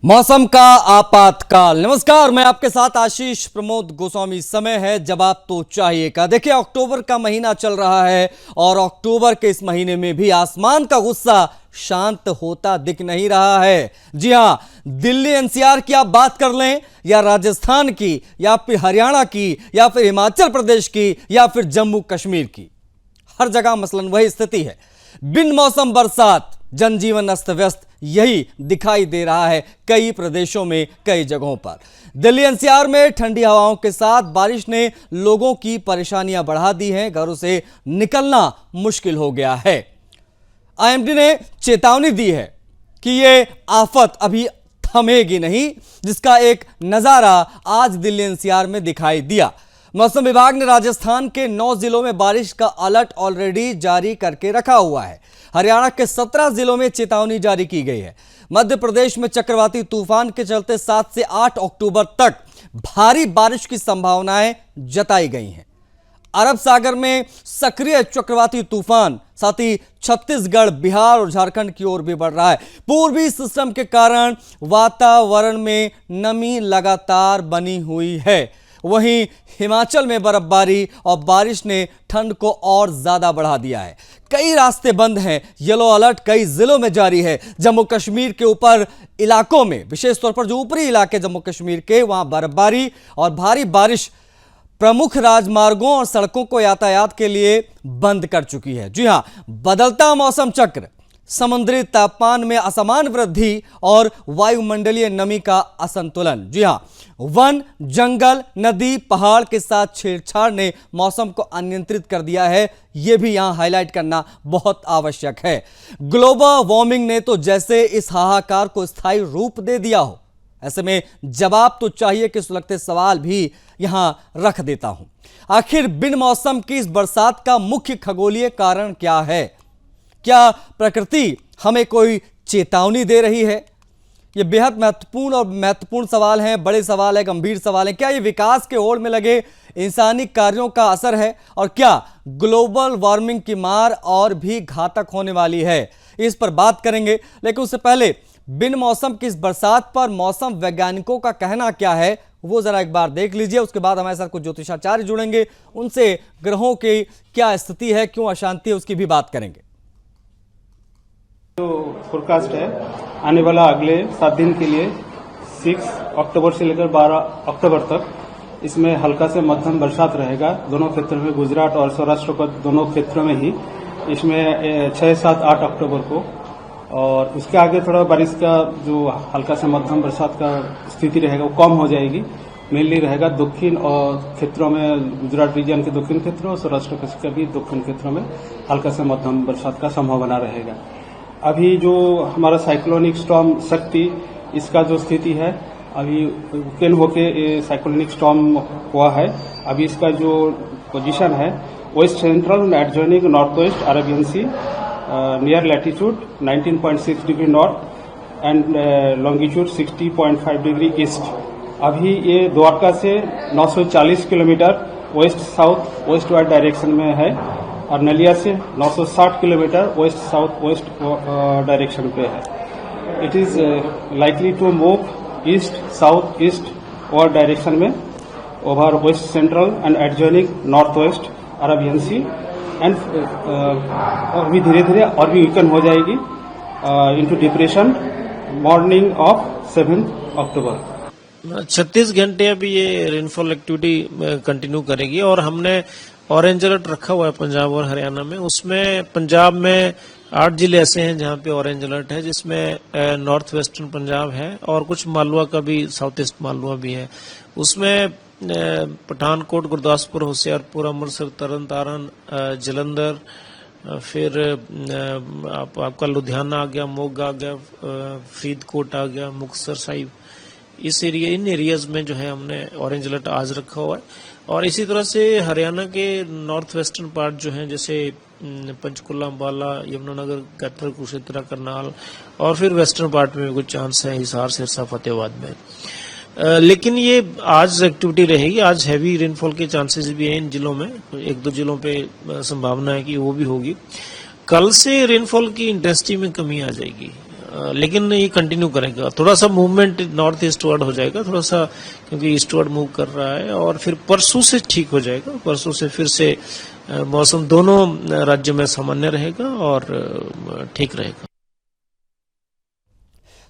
मौसम का आपातकाल। नमस्कार, मैं आपके साथ आशीष प्रमोद गोस्वामी। समय है जवाब तो चाहिए का। देखिए, अक्टूबर का महीना चल रहा है और अक्टूबर के इस महीने में भी आसमान का गुस्सा शांत होता दिख नहीं रहा है। जी हां, दिल्ली एनसीआर की आप बात कर लें या राजस्थान की या फिर हरियाणा की या फिर हिमाचल प्रदेश की या फिर जम्मू कश्मीर की, हर जगह मसलन वही स्थिति है। बिन मौसम बरसात, जनजीवन अस्त व्यस्त यही दिखाई दे रहा है कई प्रदेशों में, कई जगहों पर। दिल्ली एनसीआर में ठंडी हवाओं के साथ बारिश ने लोगों की परेशानियां बढ़ा दी हैं। घरों से निकलना मुश्किल हो गया है। आईएमडी ने चेतावनी दी है कि यह आफत अभी थमेगी नहीं, जिसका एक नजारा आज दिल्ली एनसीआर में दिखाई दिया। मौसम विभाग ने राजस्थान के 9 जिलों में बारिश का अलर्ट ऑलरेडी जारी करके रखा हुआ है। हरियाणा के 17 जिलों में चेतावनी जारी की गई है। मध्य प्रदेश में चक्रवाती तूफान के चलते 7 से 8 अक्टूबर तक भारी बारिश की संभावनाएं जताई गई हैं। अरब सागर में सक्रिय चक्रवाती तूफान साथ ही छत्तीसगढ़, बिहार और झारखंड की ओर भी बढ़ रहा है। पूर्वी सिस्टम के कारण वातावरण में नमी लगातार बनी हुई है। वहीं हिमाचल में बर्फबारी और बारिश ने ठंड को और ज्यादा बढ़ा दिया है। कई रास्ते बंद हैं। येलो अलर्ट कई जिलों में जारी है। जम्मू कश्मीर के ऊपर इलाकों में, विशेष तौर पर जो ऊपरी इलाके जम्मू कश्मीर के, वहां बर्फबारी और भारी बारिश प्रमुख राजमार्गों और सड़कों को यातायात के लिए बंद कर चुकी है। जी हां, बदलता मौसम चक्र, समुद्री तापमान में असमान वृद्धि और वायुमंडलीय नमी का असंतुलन। जी हां, वन, जंगल, नदी, पहाड़ के साथ छेड़छाड़ ने मौसम को अनियंत्रित कर दिया है। यह भी यहां हाईलाइट करना बहुत आवश्यक है। ग्लोबल वार्मिंग ने तो जैसे इस हाहाकार को स्थायी रूप दे दिया हो। ऐसे में जवाब तो चाहिए कि सुलगते सवाल भी यहां रख देता हूं। आखिर बिन मौसम की इस बरसात का मुख्य खगोलीय कारण क्या है? क्या प्रकृति हमें कोई चेतावनी दे रही है? ये बेहद महत्वपूर्ण सवाल हैं, बड़े सवाल हैं, गंभीर सवाल हैं। क्या ये विकास के होड़ में लगे इंसानी कार्यों का असर है? और क्या ग्लोबल वार्मिंग की मार और भी घातक होने वाली है? इस पर बात करेंगे, लेकिन उससे पहले बिन मौसम की इस बरसात पर मौसम वैज्ञानिकों का कहना क्या है, वो जरा एक बार देख लीजिए। उसके बाद हमारे साथ कुछ ज्योतिषाचार्य जुड़ेंगे, उनसे ग्रहों की क्या स्थिति है, क्यों अशांति है, उसकी भी बात करेंगे। जो फोरकास्ट है आने वाला अगले 7 दिन के लिए 6 अक्टूबर से लेकर 12 अक्टूबर तक, इसमें हल्का से मध्यम बरसात रहेगा दोनों क्षेत्रों में, गुजरात और सौराष्ट्र को दोनों क्षेत्रों में ही। इसमें 6, 7, 8 अक्टूबर को, और उसके आगे थोड़ा बारिश का जो हल्का से मध्यम बरसात का स्थिति रहेगा वो कम हो जाएगी। मेनली रहेगा दक्षिण और क्षेत्रों में, गुजरात रीजन के दक्षिण क्षेत्रों और सौराष्ट्र के भी दक्षिण क्षेत्रों में हल्का से मध्यम बरसात का संभावना रहेगा। अभी जो हमारा साइक्लोनिक स्टॉर्म शक्ति, इसका जो स्थिति है अभी वीकेंड होके साइक्लोनिक स्टॉर्म हुआ है। अभी इसका जो पोजीशन है west central adjoining north west Arabian sea near latitude 19.6 degree north and longitude 60.5 degree east. अभी ये द्वारका से 940 kilometre west south west wide direction में है और नलिया से 960 kilometre west south west direction पे है। It is likely to move east south east और डायरेक्शन में over west central and adjoining north west Arabian sea and अभी धीरे धीरे और भी वीकन हो जाएगी इनटू डिप्रेशन मॉर्निंग ऑफ 7 अक्टूबर। 36 घंटे अभी ये रेनफॉल एक्टिविटी कंटिन्यू करेगी और हमने ऑरेंज अलर्ट रखा हुआ है पंजाब और हरियाणा में। उसमें पंजाब में 8 जिले ऐसे हैं जहां पे ऑरेंज अलर्ट है, जिसमें नॉर्थ वेस्टर्न पंजाब है और कुछ मालवा का भी, साउथ ईस्ट मालवा भी है। उसमें पठानकोट, गुरदासपुर, होशियारपुर, अमृतसर, तरन तारण, जलंधर, फिर आपका लुधियाना आ गया, मोगा आ गया, फरीदकोट आ गया, मुक्तसर साहिब, इन एरियाज में जो है हमने ऑरेंज अलर्ट आज रखा हुआ है। और इसी तरह से हरियाणा के नॉर्थ वेस्टर्न पार्ट जो हैं, जैसे पंचकुला, अम्बाला, यमुनानगर, कैथल, कुरुक्षेत्र, करनाल और फिर वेस्टर्न पार्ट में कुछ चांस है, हिसार, सिरसा, फतेहाबाद में। लेकिन ये आज एक्टिविटी रहेगी। आज हैवी रेनफॉल के चांसेस भी हैं इन जिलों में, 1-2 जिलों पे संभावना है कि वो भी होगी। कल से रेनफॉल की इंटेंसिटी में कमी आ जाएगी। लेकिन ये कंटिन्यू करेगा। थोड़ा सा मूवमेंट नॉर्थ ईस्टवर्ड हो जाएगा थोड़ा सा, क्योंकि ईस्टवर्ड मूव कर रहा है, और फिर परसों से ठीक हो जाएगा। परसों से फिर से मौसम दोनों राज्यों में सामान्य रहेगा और ठीक रहेगा।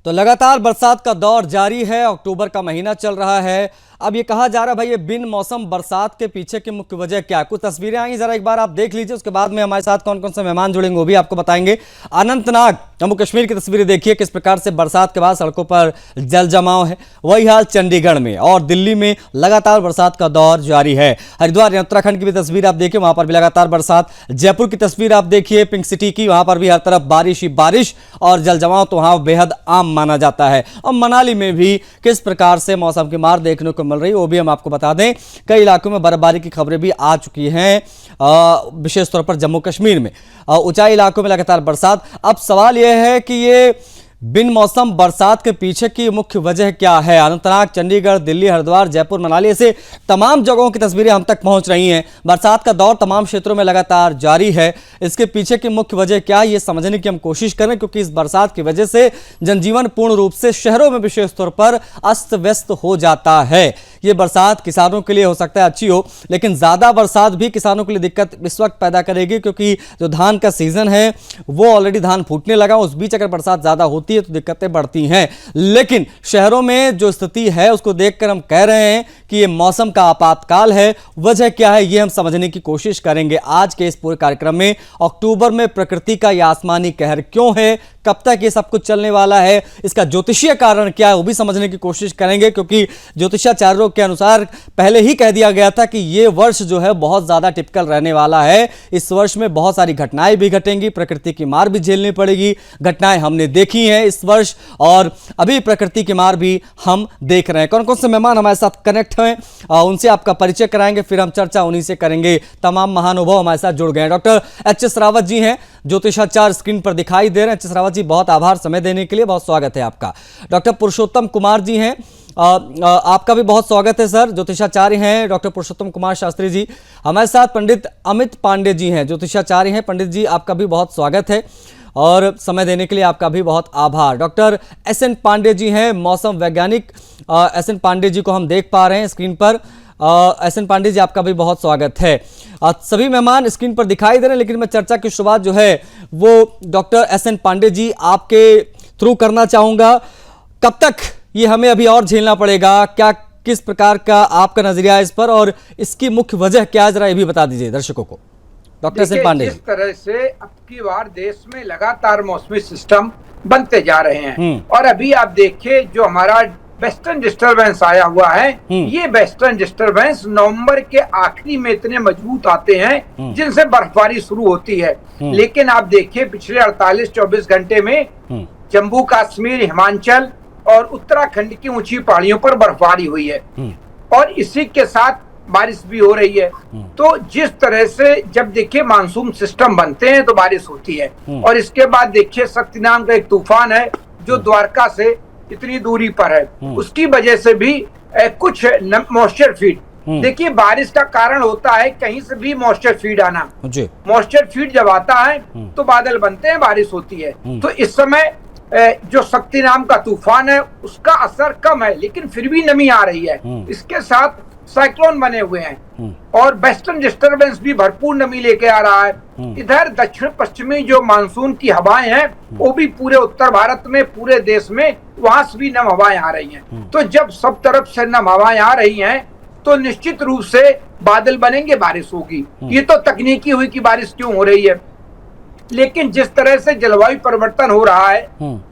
तो लगातार बरसात का दौर जारी है, अक्टूबर का महीना चल रहा है। अब ये कहा जा रहा है भाई, ये बिन मौसम बरसात के पीछे की मुख्य वजह क्या है? कुछ तस्वीरें आई, जरा एक बार आप देख लीजिए, उसके बाद में हमारे साथ कौन कौन से मेहमान जुड़ेंगे वो भी आपको बताएंगे। अनंतनाग जम्मू कश्मीर की तस्वीरें देखिए, किस प्रकार से बरसात के बाद सड़कों पर जल जमाव है। वही हाल चंडीगढ़ में और दिल्ली में लगातार बरसात का दौर जारी है। हरिद्वार उत्तराखंड की भी तस्वीर आप देखिए, वहां पर भी लगातार बरसात। जयपुर की तस्वीर आप देखिए, पिंक सिटी की, वहां पर भी हर तरफ बारिश ही बारिश और जल जमाव तो वहां बेहद आम माना जाता है। और मनाली में भी किस प्रकार से मौसम की मार देखने को मिल रही है वो भी हम आपको बता दें। कई इलाकों में बर्फबारी की खबरें भी आ चुकी हैं, विशेष तौर पर जम्मू कश्मीर में ऊंचाई इलाकों में लगातार बरसात। अब सवाल यह है कि ये बिन मौसम बरसात के पीछे की मुख्य वजह क्या है? अनंतनाग, चंडीगढ़, दिल्ली, हरिद्वार, जयपुर, मनाली, ऐसे तमाम जगहों की तस्वीरें हम तक पहुंच रही हैं। बरसात का दौर तमाम क्षेत्रों में लगातार जारी है। इसके पीछे की मुख्य वजह क्या है ये समझने की हम कोशिश करें, क्योंकि इस बरसात की वजह से जनजीवन पूर्ण रूप से शहरों में विशेष तौर पर अस्त व्यस्त हो जाता है। ये बरसात किसानों के लिए हो सकता है अच्छी हो, लेकिन ज्यादा बरसात भी किसानों के लिए दिक्कत इस वक्त पैदा करेगी, क्योंकि जो धान का सीजन है वो ऑलरेडी धान फूटने लगा। उस बीच अगर बरसात ज्यादा होती है तो दिक्कतें बढ़ती हैं। लेकिन शहरों में जो स्थिति है उसको देखकर हम कह रहे हैं कि ये मौसम का आपातकाल है। वजह क्या है ये हम समझने की कोशिश करेंगे आज के इस पूरे कार्यक्रम में। अक्टूबर में प्रकृति का यह आसमानी कहर क्यों है, कब तक ये सब कुछ चलने वाला है, इसका ज्योतिषीय कारण क्या है वो भी समझने की कोशिश करेंगे, क्योंकि ज्योतिषाचार्यों के अनुसार पहले ही कह दिया गया था कि ये वर्ष जो है बहुत ज्यादा टिपिकल रहने वाला है। इस वर्ष में बहुत सारी घटनाएं भी घटेंगी, प्रकृति की मार भी झेलनी पड़ेगी। घटनाएं हमने देखी हैं इस वर्ष और अभी प्रकृति की मार भी हम देख रहे हैं। कौन कौन से मेहमान हमारे साथ कनेक्ट हैं उनसे आपका परिचय कराएंगे, फिर हम चर्चा उन्हीं से करेंगे। तमाम महानुभाव हमारे साथ जुड़ गए हैं। Doctor HS. रावत जी हैं, ज्योतिषाचार्य स्क्रीन पर दिखाई दे रहे हैं। एच.एस. रावत जी, बहुत आभार समय देने के लिए, बहुत स्वागत है आपका। डॉक्टर पुरुषोत्तम कुमार जी हैं, आपका भी बहुत स्वागत है सर, ज्योतिषाचार्य हैं डॉक्टर पुरुषोत्तम कुमार शास्त्री जी। हमारे साथ पंडित अमित पांडे जी हैं, ज्योतिषाचार्य हैं। पंडित जी, आपका भी बहुत स्वागत है और समय देने के लिए आपका भी बहुत आभार। Doctor S N. पांडे जी हैं, मौसम वैज्ञानिक। एस.एन. पांडे जी को हम देख पा रहे हैं स्क्रीन पर। एस.एन. पांडे जी, आपका भी बहुत स्वागत है। सभी मेहमान स्क्रीन पर दिखाई दे रहे हैं, लेकिन मैं चर्चा की शुरुआत जो है वो डॉक्टर एस.एन. पांडे जी आपके थ्रू करना चाहूंगा। कब तक ये हमें अभी और झेलना पड़ेगा, क्या किस प्रकार का आपका नजरिया है इस पर और इसकी मुख्य वजह क्या है, जरा ये भी बता दीजिए दर्शकों को। Doctor S N. पांडे, जिस तरह से अब की बार देश में लगातार मौसमी सिस्टम बनते जा रहे हैं और अभी आप देखिए जो हमारा वेस्टर्न डिस्टरबेंस आया हुआ है, ये वेस्टर्न डिस्टरबेंस नवंबर के आखिरी में इतने मजबूत आते हैं जिनसे बर्फबारी शुरू होती है। लेकिन आप देखिए पिछले 48-24 घंटे में जम्मू कश्मीर, हिमाचल और उत्तराखंड की ऊंची पहाड़ियों पर बर्फबारी हुई है और इसी के साथ बारिश भी हो रही है। तो जिस तरह से जब देखिए मानसून सिस्टम बनते हैं तो बारिश होती है और इसके बाद देखिए शक्ति नाम का एक तूफान है जो द्वारका से इतनी दूरी पर है, उसकी वजह से भी कुछ मॉइस्चर फीड, देखिए बारिश का कारण होता है कहीं से भी मॉइस्चर फीड आना। मॉइस्चर फीड जब आता है तो बादल बनते हैं, बारिश होती है। तो इस समय जो शक्ति नाम का तूफान है उसका असर कम है, लेकिन फिर भी नमी आ रही है। इसके साथ साइक्लोन बने हुए हैं और वेस्टर्न डिस्टरबेंस भी भरपूर नमी लेके आ रहा है। इधर दक्षिण पश्चिमी जो मानसून की हवाएं हैं वो भी पूरे उत्तर भारत में, पूरे देश में वहां से भी नम हवाएं आ रही हैं। तो जब सब तरफ से नम हवाएं आ रही हैं तो निश्चित रूप से बादल बनेंगे, बारिश होगी। ये तो तकनीकी हुई कि बारिश क्यों हो रही है, लेकिन जिस तरह से जलवायु परिवर्तन हो रहा है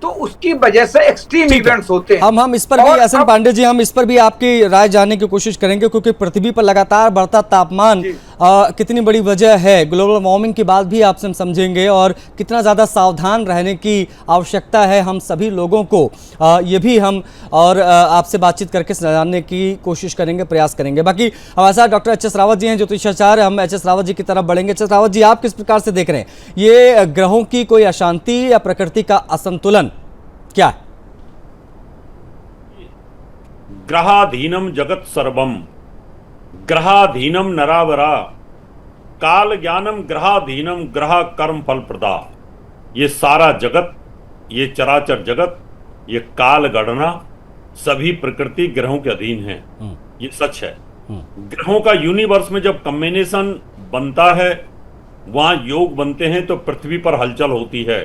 तो उसकी वजह से एक्सट्रीम इवेंट्स होते हैं। हम इस पर भी एस.एन. पांडे जी, हम इस पर भी आपकी राय जानने की कोशिश करेंगे, क्योंकि पृथ्वी पर लगातार बढ़ता तापमान कितनी बड़ी वजह है। ग्लोबल वार्मिंग की बात भी आपसे हम समझेंगे और कितना ज़्यादा सावधान रहने की आवश्यकता है हम सभी लोगों को, ये भी हम और आपसे बातचीत करके जानने की कोशिश करेंगे, प्रयास करेंगे। बाकी हमारे साथ डॉक्टर एच.एस. रावत जी हैं, ज्योतिषाचार्य। हम एच.एस. रावत जी की तरफ बढ़ेंगे। एच.एस. रावत जी, आप किस प्रकार से देख रहे हैं ये ग्रहों की कोई अशांति या प्रकृति का असंतुलन क्या है? ग्रहाधीनम जगत सर्वम, ग्रहाधीनम नरावरा, काल ज्ञानम ग्रहाधीनम, ग्रह कर्म फल प्रदा। ये सारा जगत ये चराचर जगत, ये काल गणना सभी प्रकृति ग्रहों के अधीन है। ये सच है। ग्रहों का यूनिवर्स में जब कॉम्बिनेशन बनता है, वहां योग बनते हैं, तो पृथ्वी पर हलचल होती है।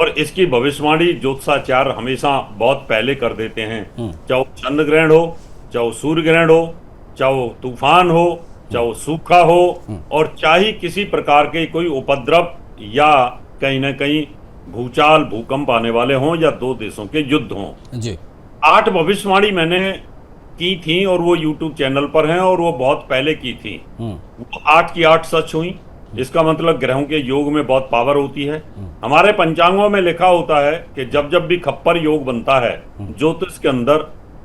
और इसकी भविष्यवाणी ज्योतिषाचार्य हमेशा बहुत पहले कर देते हैं। चाहे वो चंद्र ग्रहण हो, चाहे वो सूर्य ग्रहण हो, चाहे वो तूफान हो, चाहे वो सूखा हो, और चाहे किसी प्रकार के कोई उपद्रव या कहीं ना कहीं भूचाल भूकंप आने वाले हों या दो देशों के युद्ध हों। जी 8 भविष्यवाणी मैंने की थी और वो YouTube चैनल पर हैं और वो बहुत पहले की थी। वो 8 की 8 सच हुई। इसका मतलब ग्रहों के योग में बहुत पावर होती है। हमारे पंचांगों में लिखा होता है कि जब जब भी खप्पर योग बनता है ज्योतिष के अंदर,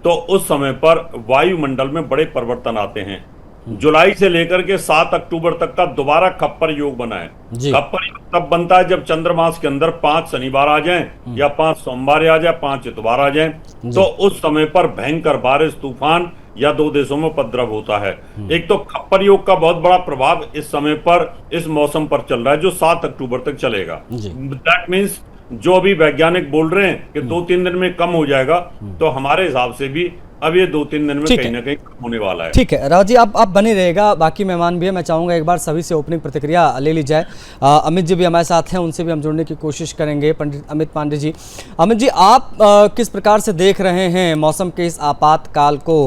तो उस समय पर वायुमंडल में बड़े परिवर्तन आते हैं। जुलाई से लेकर के 7 अक्टूबर तक का दोबारा खप्पर योग बना है। खप्पर योग तब बनता है जब चंद्रमास के अंदर 5 शनिवार आ जाएं या 5 सोमवार आ जाए, 5 इतवार आ जाएं, तो उस समय पर भयंकर बारिश, तूफान या दो देशों में उपद्रव होता है। एक तो खप्पर योग का बहुत बड़ा प्रभाव इस समय पर, इस मौसम पर चल रहा है, जो 7 अक्टूबर तक चलेगा। दैट मीन्स जो अभी वैज्ञानिक बोल रहे हैं कि 2-3 दिन में कम हो जाएगा, तो हमारे हिसाब से भी अब ये 2-3 दिन में कहीं ना कहीं होने वाला है। ठीक है राव जी, आप बने रहेगा, बाकी मेहमान भी है। मैं चाहूँगा एक बार सभी से ओपनिंग प्रतिक्रिया ले ली जाए। अमित जी भी हमारे साथ हैं, उनसे भी हम जुड़ने की कोशिश करेंगे। पंडित अमित पांडे जी, अमित जी आप किस प्रकार से देख रहे हैं मौसम के इस आपातकाल को?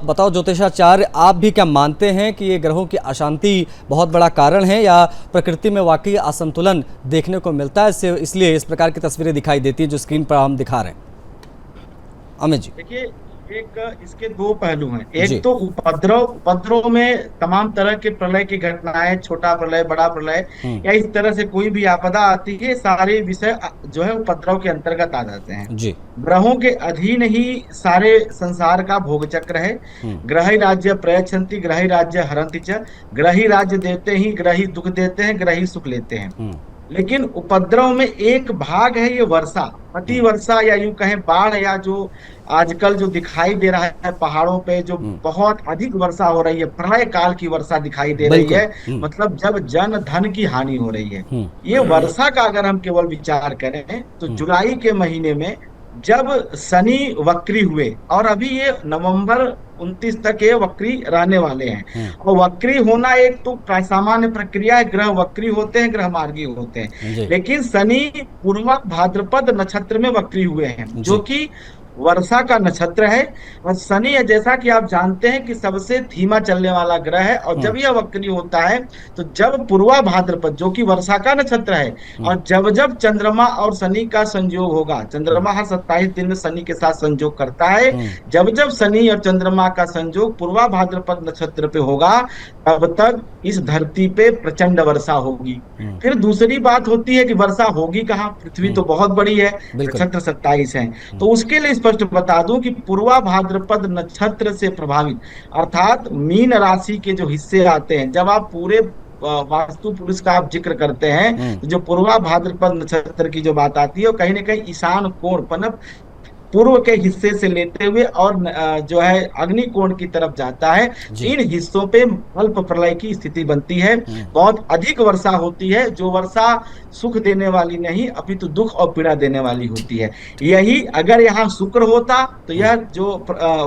बताओ ज्योतिषाचार्य, आप भी क्या मानते हैं कि ये ग्रहों की अशांति बहुत बड़ा कारण है, या प्रकृति में वाकई असंतुलन देखने को मिलता है, इसलिए इस प्रकार की तस्वीरें दिखाई देती है जो स्क्रीन पर हम दिखा रहे हैं? अमित जी देखिए, एक इसके 2 पहलू हैं। एक तो उपद्रव में तमाम तरह के प्रलय की घटनाएं, छोटा प्रलय, बड़ा प्रलय, या इस तरह से कोई भी आपदा आती है, सारे विषय जो है उपद्रव के अंतर्गत आ जाते हैं जी। ग्रहों के अधीन ही सारे संसार का भोग चक्र है। ग्रही राज्य प्रयच्छन्ति, ग्रही राज्य हरन्ति च। ग्रही राज्य देते ही ग्रही दुख देते हैं, ग्रही सुख लेते हैं। लेकिन उपद्रव में एक भाग है ये वर्षा, अति वर्षा, या यूं कहें बाढ़, या जो आजकल जो दिखाई दे रहा है पहाड़ों पे जो बहुत अधिक वर्षा हो रही है, प्रलय काल की वर्षा दिखाई दे रही है, मतलब जब जन धन की हानि हो रही है। ये वर्षा का अगर हम केवल विचार करें तो जुलाई के महीने में जब शनि वक्री हुए, और अभी ये नवंबर 29 तक ये वक्री रहने वाले हैं, और वक्री होना एक तो सामान्य प्रक्रिया है। ग्रह वक्री होते हैं, ग्रह मार्गी होते हैं, लेकिन शनि पूर्व भाद्रपद नक्षत्र में वक्री हुए हैं, जो कि वर्षा का नक्षत्र है। और शनि है, जैसा कि आप जानते हैं कि सबसे धीमा चलने वाला ग्रह है, और जब यह वक्री होता है तो जब पूर्वा भाद्रपद जो कि वर्षा का नक्षत्र है, और जब जब चंद्रमा और शनि का संयोग होगा, चंद्रमा हर 27 दिन में शनि के साथ संयोग करता है, जब जब शनि और चंद्रमा का संयोग पूर्वा भाद्रपद नक्षत्र पे होगा, तब तक इस धरती पे प्रचंड वर्षा होगी। फिर दूसरी बात होती है कि वर्षा होगी कहाँ? पृथ्वी तो बहुत बड़ी है, नक्षत्र 27 है, तो उसके लिए स्पष्ट बता दूं कि पूर्वा भाद्रपद नक्षत्र से प्रभावित, अर्थात मीन राशि के जो हिस्से आते हैं, जब आप पूरे वास्तु पुरुष का आप जिक्र करते हैं, तो जो पूर्वा भाद्रपद नक्षत्र की जो बात आती है, वो कहीं ना कहीं ईशान कोण, पनप पूर्व के हिस्से से लेते हुए और जो है अग्नि कोण की तरफ जाता है। इन हिस्सों पे अल्प प्रलय की स्थिति बनती है, बहुत अधिक वर्षा होती है, जो वर्षा सुख देने वाली नहीं अपितु दुख और पीड़ा देने वाली होती है। यही अगर यहाँ शुक्र होता तो यह जो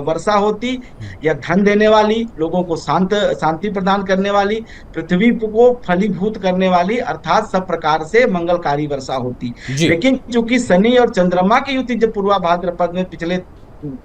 वर्षा होती, यह धन देने वाली, लोगों को शांति प्रदान करने वाली, पृथ्वी को फलीभूत करने वाली, अर्थात सब प्रकार से मंगलकारी वर्षा होती। लेकिन चूंकि शनि और चंद्रमा की युति जब पूर्वा भाद्रपद में पिछले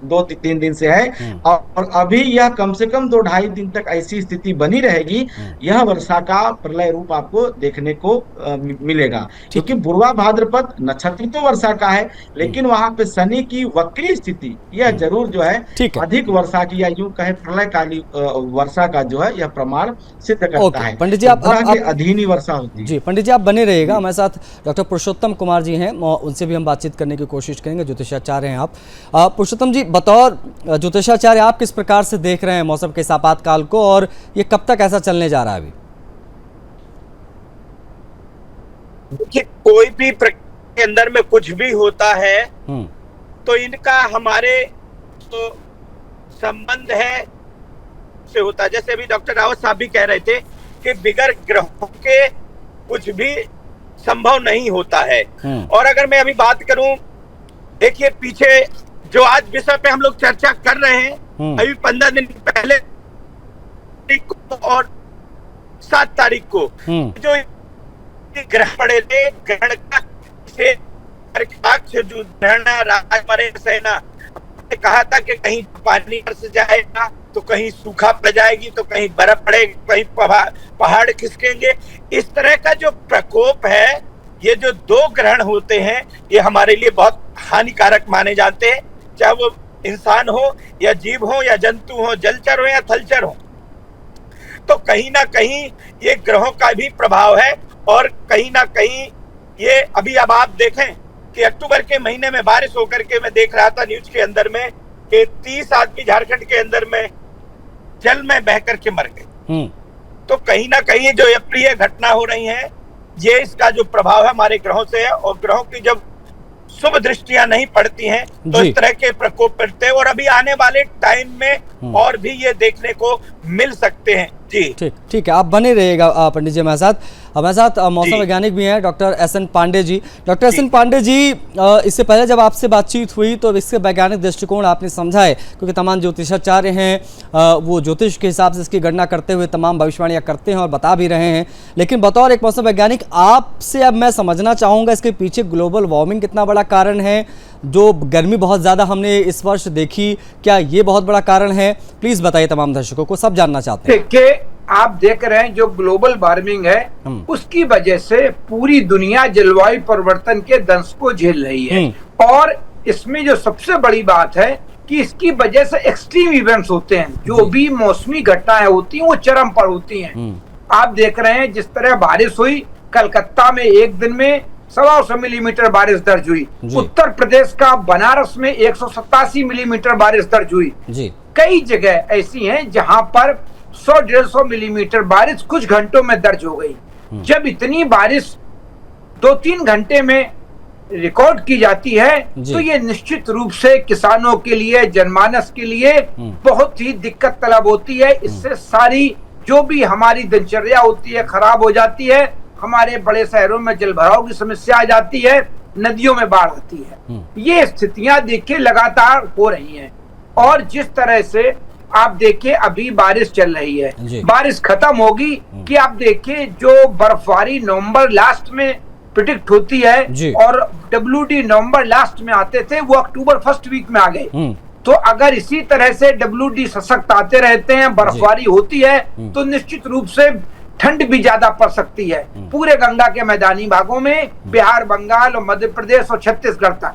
2-3 दिन से है, और अभी यह कम से कम 2-2.5 दिन तक ऐसी स्थिति बनी रहेगी, यह वर्षा का प्रलय रूप आपको देखने को मिलेगा। क्योंकि पूर्वा भाद्रपद नक्षत्र तो वर्षा का है, लेकिन वहां पे शनि की वक्री स्थिति यह जरूर जो है अधिक वर्षा की, या यूं कहे प्रलय काली वर्षा का जो है यह प्रमाण सिद्ध करता है। पंडित जी, आप अधीन ही वर्षा होती है। जी पंडित जी, आप बने रहिएगा, हमारे साथ डॉक्टर पुरुषोत्तम कुमार जी हैं, उनसे भी हम बातचीत करने की कोशिश करेंगे। ज्योतिषाचार्य हैं आप। पुरुषोत्तम जी, बतौर ज्योतिषाचार्य आप किस प्रकार से देख रहे हैं मौसम के इस आपातकाल को, और ये कब तक ऐसा चलने जा रहा है? अभी देखिए, कोई भी प्रक्रिया के अंदर में कुछ भी होता है तो इनका हमारे तो संबंध है से होता है। जैसे अभी डॉक्टर रावत साहब भी कह रहे थे कि बिगर ग्रहों के कुछ भी संभव नहीं होता है। और अगर मैं अभी बात करूं, देखिए पीछे जो आज विषय पे हम लोग चर्चा कर रहे हैं, अभी 15 दिन पहले और 7 तारीख को जो ग्रहण पड़े थे, ग्रहण का जो ग्रहण सेना ने कहा था कि कहीं पानी बरस जाएगा तो कहीं सूखा पड़ जाएगी, तो कहीं बर्फ पड़ेगी, कहीं पहाड़ खिसकेंगे। इस तरह का जो प्रकोप है, ये जो 2 ग्रहण होते हैं, ये हमारे लिए बहुत हानिकारक माने जाते हैं, चाहे वो इंसान हो या जीव हो या जंतु हो, जलचर हो या थलचर हो। तो कहीं ना कहीं ये ग्रहों का भी प्रभाव है। और कहीं ना कहीं ये अभी अब आप देखें कि अक्टूबर के महीने में बारिश होकर के मैं देख रहा था न्यूज के अंदर में कि 30 आदमी झारखंड के अंदर में जल में बह करके मर गए। तो कहीं ना कहीं जो अप्रिय घटना हो रही है, ये इसका जो प्रभाव है हमारे ग्रहों से है। और ग्रहों की जब शुभ दृष्टियां नहीं पड़ती हैं तो इस तरह के प्रकोप पड़ते हैं, और अभी आने वाले टाइम में और भी ये देखने को मिल सकते हैं। जी ठीक है, आप बने रहिएगा पंडित जी हमारे साथ मौसम वैज्ञानिक भी हैं doctor S N. Pande ji. Doctor S N. Pande ji, इससे पहले जब आपसे बातचीत हुई तो इसके वैज्ञानिक दृष्टिकोण आपने समझाए, क्योंकि तमाम ज्योतिषाचार्य हैं वो ज्योतिष के हिसाब से इसकी गणना करते हुए तमाम भविष्यवाणियां करते हैं और बता भी रहे हैं। लेकिन बतौर एक मौसम वैज्ञानिक आपसे अब मैं समझना चाहूँगा इसके पीछे ग्लोबल वार्मिंग कितना बड़ा कारण है, जो गर्मी बहुत ज़्यादा हमने इस वर्ष देखी, क्या ये बहुत बड़ा कारण है? प्लीज़ बताइए, तमाम दर्शकों को सब जानना चाहते हैं। देखिए, आप देख रहे हैं जो ग्लोबल वार्मिंग है उसकी वजह से पूरी दुनिया जलवायु परिवर्तन के दंश को झेल रही है। और इसमें जो सबसे बड़ी बात है कि इसकी वजह से एक्सट्रीम इवेंट्स होते हैं, जो भी मौसमी घटनाएं होती हैं वो चरम पर होती हैं। आप देख रहे हैं जिस तरह बारिश हुई, कलकत्ता में एक दिन में 125 मिलीमीटर बारिश दर्ज हुई, उत्तर प्रदेश का बनारस में 187 मिलीमीटर बारिश दर्ज हुई। कई जगह ऐसी हैं जहां पर 100-150 मिलीमीटर बारिश कुछ घंटों में दर्ज हो गई। जब इतनी बारिश 2-3 घंटे में रिकॉर्ड की जाती है तो ये निश्चित रूप से किसानों के लिए, जनमानस के लिए बहुत ही दिक्कत तलब होती है। इससे सारी जो भी हमारी दिनचर्या होती है खराब हो जाती है। हमारे बड़े शहरों में जलभराव की समस्या आ जाती है, नदियों में बाढ़ आती है। ये स्थितियां देखिए लगातार हो रही हैं। और जिस तरह से आप देखिए अभी बारिश चल रही है, बारिश खत्म होगी कि आप देखिए जो बर्फबारी नवंबर लास्ट में प्रिडिक्ट होती है और WD नवंबर लास्ट में आते थे, वो अक्टूबर फर्स्ट वीक में आ गए। तो अगर इसी तरह से WD सशक्त आते रहते हैं, बर्फबारी होती है, तो निश्चित रूप से ठंड भी ज्यादा पड़ सकती है पूरे गंगा के मैदानी भागों में, बिहार, बंगाल और मध्य प्रदेश और छत्तीसगढ़ तक।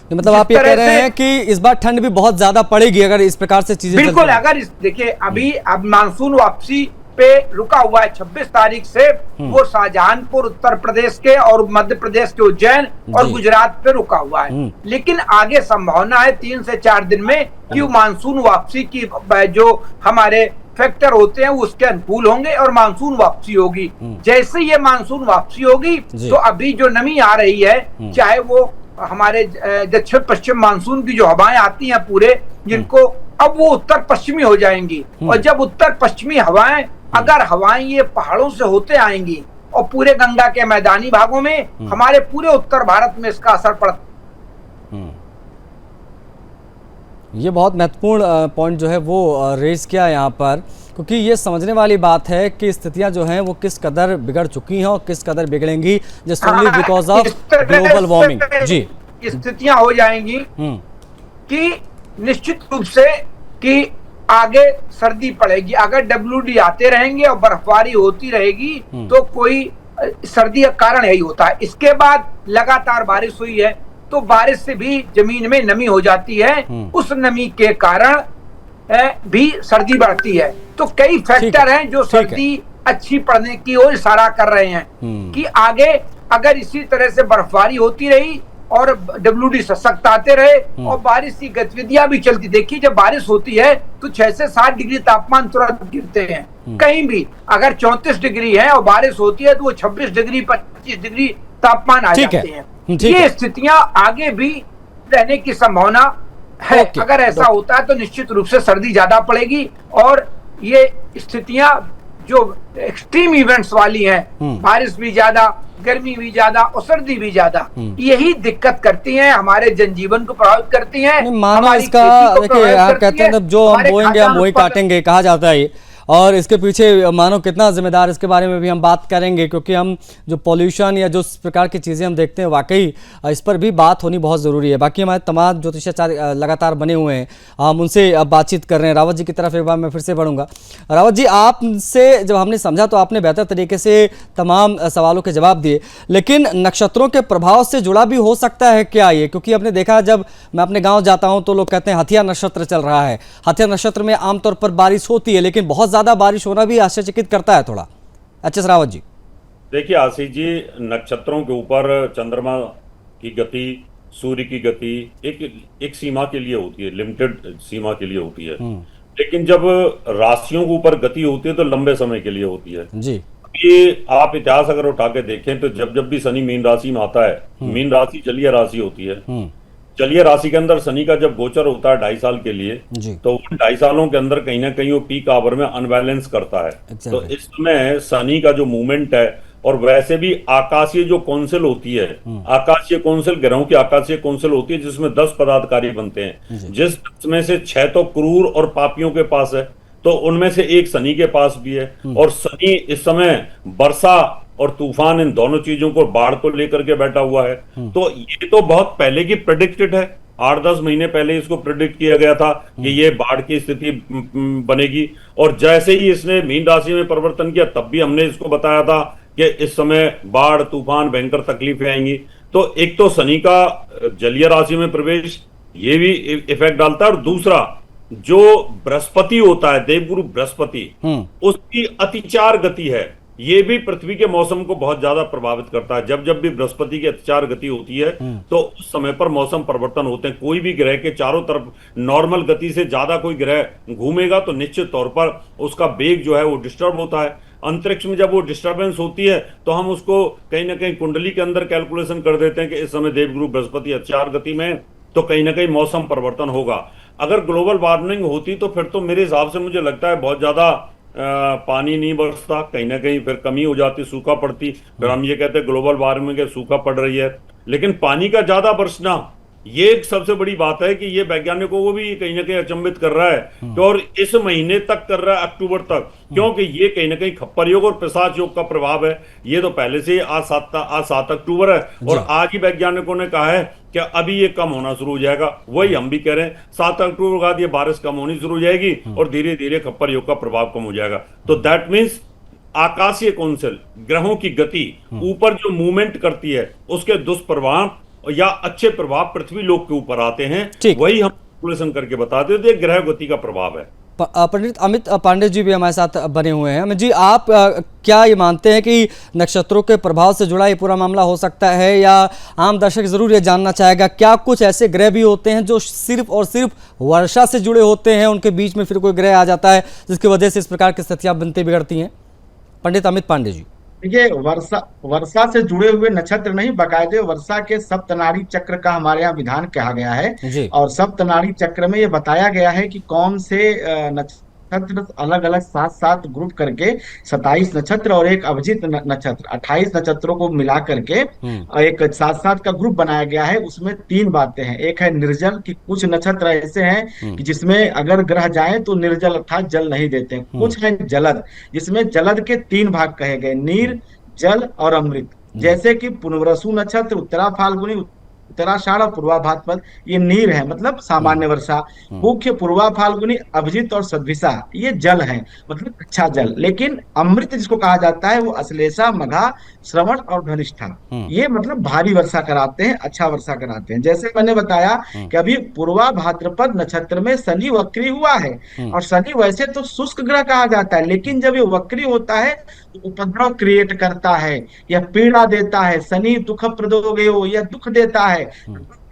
तो मतलब आप ये कह रहे हैं कि इस बार ठंड भी बहुत ज्यादा पड़ेगी अगर इस प्रकार से चीजें बिल्कुल। अगर देखिए अभी अब मानसून वापसी पे रुका हुआ है 26 तारीख से, वो शाहजहानपुर उत्तर प्रदेश के और मध्य प्रदेश के उज्जैन और गुजरात पे रुका हुआ है। लेकिन आगे संभावना है 3 से 4 दिन में कि मानसून वापसी की जो हमारे फैक्टर होते हैं उसके अनुकूल होंगे और मानसून वापसी होगी। जैसे ये मानसून वापसी होगी तो अभी जो नमी आ रही है, चाहे वो हमारे दक्षिण पश्चिम मानसून की जो हवाएं आती हैं पूरे, जिनको अब वो उत्तर पश्चिमी हो जाएंगी। और जब उत्तर पश्चिमी हवाएं, अगर हवाएं ये पहाड़ों से होते आएंगी और पूरे गंगा के मैदानी भागों में, हमारे पूरे उत्तर भारत में इसका असर पड़ता। ये बहुत महत्वपूर्ण पॉइंट जो है वो रेज किया यहाँ पर, क्योंकि ये समझने वाली बात है कि स्थितियां जो हैं वो किस कदर बिगड़ चुकी हैं और किस कदर बिगड़ेंगी just only because of global warming. जी, स्थितियां हो जाएंगी कि निश्चित रूप से कि आगे सर्दी पड़ेगी। अगर WD आते रहेंगे और बर्फबारी होती रहेगी तो कोई सर्दी का कारण यही होता है। इसके बाद लगातार बारिश हुई है तो बारिश से भी जमीन में नमी हो जाती है, उस नमी के कारण भी सर्दी बढ़ती है। तो कई फैक्टर हैं जो सर्दी अच्छी पड़ने की ओर इशारा कर रहे हैं कि आगे अगर इसी तरह से बर्फबारी होती रही और WD सशक्त आते रहे और बारिश की गतिविधियां भी चलती, देखिए जब बारिश होती है तो 6 से 7 डिग्री तापमान तुरंत गिरते हैं। कहीं भी अगर 34 डिग्री है और बारिश होती है तो वो 26 डिग्री 25 डिग्री तापमान आ जाते हैं। ये स्थितियां आगे भी रहने की संभावना है। अगर ऐसा होता है तो निश्चित रूप से सर्दी ज्यादा पड़ेगी और ये स्थितियां जो एक्सट्रीम इवेंट्स वाली हैं, बारिश भी ज्यादा, गर्मी भी ज्यादा और सर्दी भी ज्यादा, यही दिक्कत करती हैं, हमारे जनजीवन को प्रभावित करती हैं। मानो इसका देखिए, आप कहते हैं जो हम बोएंगे हम वही काटेंगे, कहा जाता है, और इसके पीछे मानो कितना जिम्मेदार, इसके बारे में भी हम बात करेंगे, क्योंकि हम जो पॉल्यूशन या जो इस प्रकार की चीज़ें हम देखते हैं, वाकई इस पर भी बात होनी बहुत ज़रूरी है। बाकी हमारे तमाम ज्योतिषाचार्य लगातार बने हुए हैं, हम उनसे बातचीत कर रहे हैं। रावत जी की तरफ एक बार मैं फिर से बढ़ूंगा। रावत जी, आपसे जब हमने समझा तो आपने बेहतर तरीके से तमाम सवालों के जवाब दिए, लेकिन नक्षत्रों के प्रभाव से जुड़ा भी हो सकता है क्या ये? क्योंकि आपने देखा, जब मैं अपने गाँव जाता हूँ तो लोग कहते हैं हथिया नक्षत्र चल रहा है। हथिया नक्षत्र में आमतौर पर बारिश होती है, लेकिन बहुत ज्यादा बारिश होना भी आश्चर्यचकित करता है थोड़ा। एच.एस. रावत जी, देखिए आशीष जी, नक्षत्रों के ऊपर चंद्रमा की गति, सूर्य की गति एक सीमा के लिए होती है, लिमिटेड सीमा के लिए होती है, लेकिन जब राशियों के ऊपर गति होती है तो लंबे समय के लिए होती है जी। ये आप इतिहास अगर उठा के देखें तो जब भी शनि मीन राशि में आता है, मीन राशि जलीय राशि होती है, जलीय राशि के अंदर शनि का जब गोचर होता है 2.5 साल के लिए, तो 2.5 सालों के अंदर कहीं ना कहीं वो पीक आवर में अनबैलेंस करता है। तो इस समय शनि का जो मूवमेंट है, और वैसे भी आकाशीय जो कौंसिल होती है, आकाशीय कौंसिल, ग्रहों की आकाशीय कौंसिल होती है जिसमें 10 पदाधिकारी बनते हैं, जिसमें से 6 तो क्रूर और पापियों के पास है, तो उनमें से एक शनि के पास भी है। और शनि इस समय वर्षा और तूफान, इन दोनों चीजों को, बाढ़ को लेकर के बैठा हुआ है। तो ये तो बहुत पहले की प्रेडिक्टेड है, 8-10 महीने पहले इसको प्रेडिक्ट किया गया था कि ये बाढ़ की स्थिति बनेगी। और जैसे ही इसने मीन राशि में परिवर्तन किया, तब भी हमने इसको बताया था कि इस समय बाढ़, तूफान, भयंकर तकलीफें आएंगी। तो एक तो शनि का जलीय राशि में प्रवेश, ये भी इफेक्ट डालता है। और दूसरा, जो बृहस्पति होता है, देवगुरु बृहस्पति, उसकी अतिचार गति है, ये भी पृथ्वी के मौसम को बहुत ज्यादा प्रभावित करता है। जब भी बृहस्पति की अतिचार गति होती है तो उस समय पर मौसम परिवर्तन होते हैं। कोई भी ग्रह के चारों तरफ नॉर्मल गति से ज्यादा कोई ग्रह घूमेगा तो निश्चित तौर पर उसका वेग जो है वो डिस्टर्ब होता है। अंतरिक्ष में जब वो डिस्टर्बेंस होती है तो हम उसको कहीं ना कहीं कुंडली के अंदर कैलकुलेशन कर देते हैं कि इस समय देवगुरु बृहस्पति अतिचार गति में, तो कहीं ना कहीं मौसम परिवर्तन होगा। अगर ग्लोबल वार्मिंग होती तो फिर तो मेरे हिसाब से मुझे लगता है बहुत ज्यादा पानी नहीं बरसता, कहीं ना कहीं फिर कमी हो जाती, सूखा पड़ती। फिर हम ये कहते हैं ग्लोबल वार्मिंग है, सूखा पड़ रही है। लेकिन पानी का ज्यादा बरसना, ये एक सबसे बड़ी बात है कि ये वैज्ञानिकों को भी कहीं ना कहीं अचंभित कर रहा है, और इस महीने तक कर रहा है, अक्टूबर तक, क्योंकि ये कहीं ना कहीं खप्पर योग और पिशाच योग का प्रभाव है। ये तो पहले से आज 7 अक्टूबर है, और आज ही वैज्ञानिकों ने कहा है कि अभी ये कम होना शुरू हो जाएगा। वही हम भी कह रहे हैं, 7 अक्टूबर के बाद ये बारिश कम होनी शुरू हो जाएगी और धीरे धीरे खप्पर योग का प्रभाव कम हो जाएगा। तो दैट मीन्स आकाशीय कौंसिल, ग्रहों की गति ऊपर जो मूवमेंट करती है, उसके दुष्प्रभाव या अच्छे प्रभाव पृथ्वी लोक के ऊपर आते हैं, वही हम कैलकुलेशन करके बताते हैं। तो ये ग्रह गति का प्रभाव है। पंडित अमित पांडे जी भी हमारे साथ बने हुए हैं। अमित जी, आप क्या ये मानते हैं कि नक्षत्रों के प्रभाव से जुड़ा ये पूरा मामला हो सकता है, या आम दर्शक जरूर ये जानना चाहेगा, क्या कुछ ऐसे ग्रह भी होते हैं जो सिर्फ और सिर्फ वर्षा से जुड़े होते हैं, उनके बीच में फिर कोई ग्रह आ जाता है जिसकी वजह से इस प्रकार की स्थितियां बनती बिगड़ती हैं? पंडित अमित पांडे जी, देखिए, वर्षा से जुड़े हुए नक्षत्र नहीं, बाकायदे वर्षा के सप्तनाड़ी चक्र का हमारे यहाँ विधान कहा गया है। और सप्तनाड़ी चक्र में ये बताया गया है कि कौन से नक्षत्र अलग अलग 7 ग्रुप करके 27 नक्षत्र और एक अभिजित नक्षत्र, 28 नक्षत्रों को मिला करके एक 7 का ग्रुप बनाया गया है। उसमें 3 बातें हैं। एक है निर्जल, कि कुछ नक्षत्र ऐसे हैं कि जिसमें अगर ग्रह जाए तो निर्जल अर्थात जल नहीं देते। कुछ है जलद, जिसमें जलद के 3 भाग कहे गए, नीर, जल और अमृत। जैसे कि पुनर्वसु नक्षत्र, उत्तरा फाल्गुनी, उत्तराषाढ़ और पूर्वा भाद्रपद, ये नीर है, मतलब सामान्य वर्षा। मुख्य पूर्वा फाल्गुनी, अभिजित और सद्भिषा, ये जल है, मतलब अच्छा जल। लेकिन अमृत जिसको कहा जाता है वो अश्लेषा, मघा, श्रवण और धनिष्ठा, ये मतलब भारी वर्षा कराते हैं, अच्छा वर्षा कराते हैं। जैसे मैंने बताया कि अभी पूर्वा भाद्रपद नक्षत्र में शनि वक्री हुआ है, और शनि वैसे तो शुष्क ग्रह कहा जाता है, लेकिन जब ये वक्री होता है तो उपद्रव क्रिएट करता है या पीड़ा देता है। शनि दुख प्रदोगयो, या दुख देता है,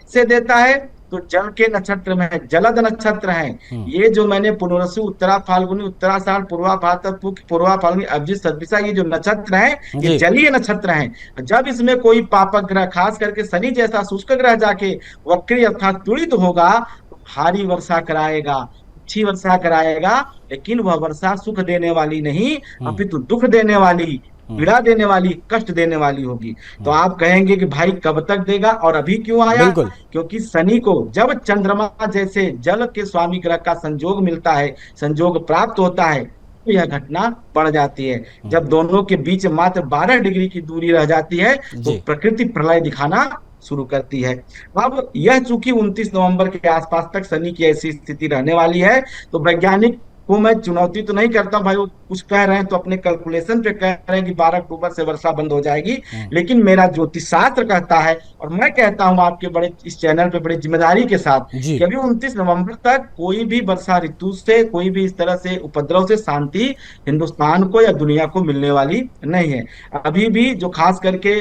से देता है तो जल के नक्षत्र में है, जलद नक्षत्र है। ये जो मैंने पुनर्वसु, उत्तरा फाल्गुनी, उत्तराषाढ़, पूर्वा भाद्रपद, पूर्वा फाल्गुनी, अभिजित, सद्भिषा, ये जो नक्षत्र हैं ये जलीय नक्षत्र हैं। जब इसमें कोई पापक ग्रह, खास करके शनि जैसा शुष्क ग्रह जाके वक्री अर्थात पीड़ित होगा तो भारी वर्षा कराएगा, अच्छी वर्षा कराएगा, लेकिन वह वर्षा सुख देने वाली नहीं, अपितु दुख देने वाली, पीड़ा देने वाली, कष्ट देने वाली होगी। तो आप कहेंगे कि भाई कब तक देगा और अभी क्यों आया? बिल्कुल। क्योंकि शनि को जब चंद्रमा जैसे जल के स्वामी ग्रह का संयोग मिलता है, संयोग प्राप्त होता है, तो यह घटना बढ़ जाती है। जब दोनों के बीच मात्र 12 डिग्री की दूरी रह जाती है, तो जी। प्रकृति प्रलय दिखाना शुरू करती है। अब यह चूंकि 29 नवंबर के आसपास तक शनि की ऐसी स्थिति रहने वाली है, तो वैज्ञानिक को मैं चुनौती तो नहीं करता भाई, वो कुछ कह रहे हैं तो अपने कैलकुलेशन पे कह रहे हैं कि 12 अक्टूबर से वर्षा बंद हो जाएगी, लेकिन मेरा ज्योतिष शास्त्र कहता है, और मैं कहता हूं आपके बड़े इस चैनल पे बड़ी जिम्मेदारी के साथ, जी। कि अभी 29 नवंबर तक कोई भी वर्षा ऋतु से, कोई भी इस तरह से उपद्रव से शांति हिंदुस्तान को या दुनिया को मिलने वाली नहीं है। अभी भी जो खास करके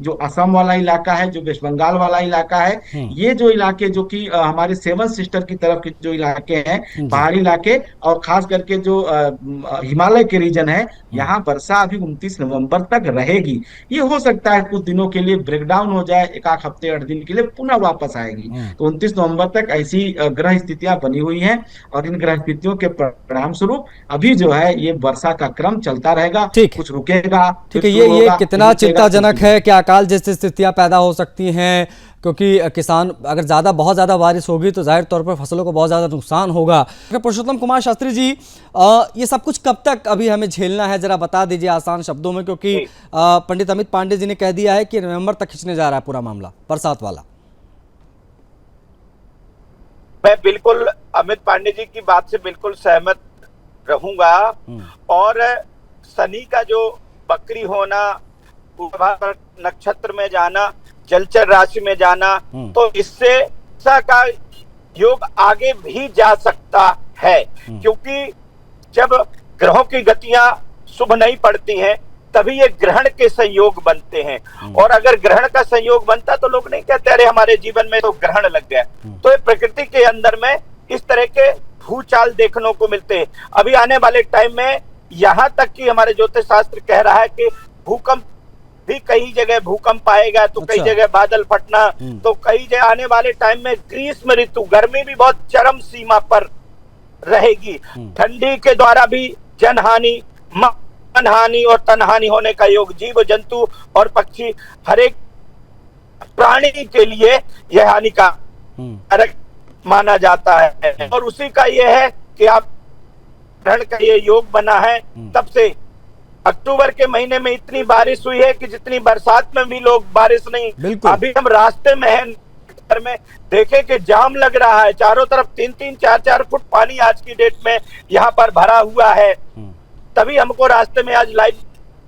जो असम वाला इलाका है, जो वेस्ट बंगाल वाला इलाका है, ये जो इलाके जो कि हमारे सेवन सिस्टर की तरफ के जो इलाके हैं, पहाड़ी इलाके, और खास करके जो हिमालय के रीजन है, यहाँ वर्षा अभी 29 नवंबर तक रहेगी। ये हो सकता है कुछ दिनों के लिए ब्रेकडाउन हो जाए, एक आध हफ्ते 8 दिन के लिए पुनः वापस आएगी। तो 29 नवंबर तक ऐसी ग्रह स्थितियां बनी हुई हैं, और इन ग्रह स्थितियों के परिणाम स्वरूप अभी जो है ये वर्षा का क्रम चलता रहेगा। ठीक है। कुछ रुकेगा, ठीक है, ये कितना चिंताजनक है कि अकाल जैसी स्थितियां पैदा हो सकती हैं, क्योंकि किसान अगर बहुत ज़्यादा बारिश होगी तो जाहिर तौर पर फसलों को बहुत ज़्यादा नुकसान होगा। पुरुषोत्तम कुमार शास्त्री जी, ये सब कुछ कब तक अभी हमें झेलना है, जरा बता दीजिए आसान शब्दों में, क्योंकि पंडित अमित पांडे जी ने कह दिया है कि नवंबर तक खींचने जा रहा है पूरा मामला बरसात वाला। मैं बिल्कुल अमित पांडे जी की बात से बिल्कुल सहमत रहूंगा, और शनि का जो बकरी होना, नक्षत्र में जाना, जलचर राशि में जाना, तो इससे का योग आगे भी जा सकता है, क्योंकि जब ग्रहों की गतियां शुभ नहीं पड़ती हैं, तभी ये ग्रहण के संयोग बनते हैं। और अगर ग्रहण का संयोग बनता तो लोग नहीं कहते अरे हमारे जीवन में तो ग्रहण लग गया। तो ये प्रकृति के अंदर में इस तरह के भूचाल देखने को मिलते हैं। अभी आने वाले टाइम में यहाँ तक कि हमारे ज्योतिष शास्त्र कह रहा है कि भूकंप भी कई जगह भूकंप आएगा, तो कई जगह बादल फटना, तो कई जगह आने वाले टाइम में ग्रीष्म ऋतु, गर्मी भी बहुत चरम सीमा पर रहेगी। ठंडी के द्वारा भी जनहानि, मनहानि और तनहानि होने का योग जीव जंतु और पक्षी हर एक प्राणी के लिए यह हानिकारक माना जाता है। और उसी का यह है कि आप ग्रहण का ये योग बना है, तब से अक्टूबर के महीने में इतनी बारिश हुई है कि जितनी बरसात में भी लोग बारिश नहीं। अभी हम रास्ते में हैं, में देखे कि जाम लग रहा है, चारों तरफ 3-3, 4-4 फुट पानी आज की डेट में यहाँ पर भरा हुआ है। तभी हमको रास्ते में आज लाइव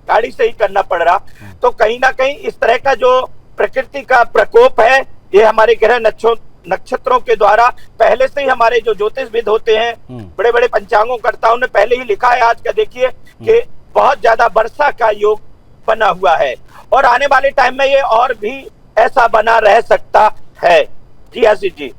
गाड़ी से ही करना पड़ रहा। तो कहीं ना कहीं इस तरह का जो प्रकृति का प्रकोप है, ये हमारे ग्रह नक्षत्रों के द्वारा पहले से ही हमारे जो ज्योतिषविद होते हैं, बड़े बड़े पंचांगों कर्ताओं ने पहले ही लिखा है। आज का देखिए कि बहुत ज्यादा वर्षा का योग बना हुआ है, और आने वाले टाइम में ये और भी ऐसा बना रह सकता है। जी आशीष जी,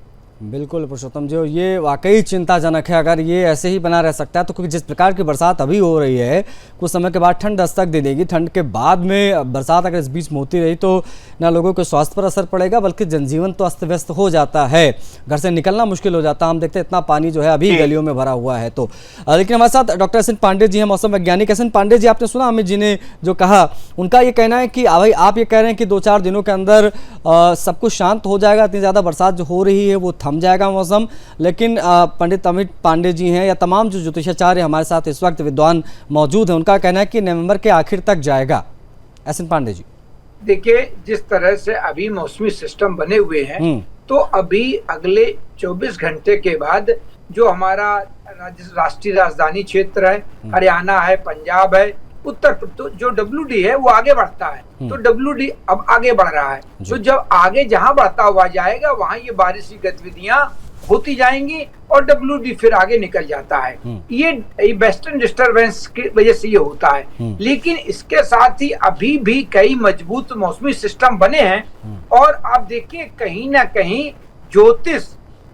बिल्कुल पुरुषोत्तम जी, ये वाकई चिंताजनक है। अगर ये ऐसे ही बना रह सकता है तो, क्योंकि जिस प्रकार की बरसात अभी हो रही है, कुछ समय के बाद ठंड दस्तक दे देगी। ठंड के बाद में बरसात अगर इस बीच में होती रही तो ना लोगों के स्वास्थ्य पर असर पड़ेगा, बल्कि जनजीवन तो अस्त व्यस्त हो जाता है, घर से निकलना मुश्किल हो जाता है। हम देखते हैं इतना पानी जो है अभी गलियों में भरा हुआ है। तो लेकिन हमारे साथ doctor S N Pandey ji हैं, मौसम वैज्ञानिक। एस एन पांडे जी, आपने सुना अमित जी ने जो कहा, उनका ये कहना है कि भाई आप ये कह रहे हैं कि 2-4 दिनों के अंदर सब कुछ शांत हो जाएगा, इतनी ज़्यादा बरसात जो हो रही है वो थम जाएगा मौसम। लेकिन पंडित अमित पांडे जी हैं या तमाम जो ज्योतिषाचार्य हमारे साथ इस वक्त विद्वान मौजूद हैं, उनका कहना है कि नवंबर के आखिर तक जाएगा। एस एन पांडे जी, देखिए जिस तरह से अभी मौसमी सिस्टम बने हुए हैं, तो अभी अगले 24 घंटे के बाद जो हमारा राष्ट्रीय राजधानी क्षेत्र है, हरियाणा है, पंजाब है, उत्तर प्रदेश, जो WD है वो आगे बढ़ता है। तो WD अब आगे बढ़ रहा है। तो जब आगे जहां बढ़ता हुआ जाएगा वहां ये बारिश की गतिविधियां होती जाएंगी और WD फिर आगे निकल जाता है। ये वेस्टर्न डिस्टरबेंस की वजह से ये होता है। लेकिन इसके साथ ही अभी भी कई मजबूत मौसमी सिस्टम बने हैं, और आप देखिए कहीं ना कहीं ज्योतिष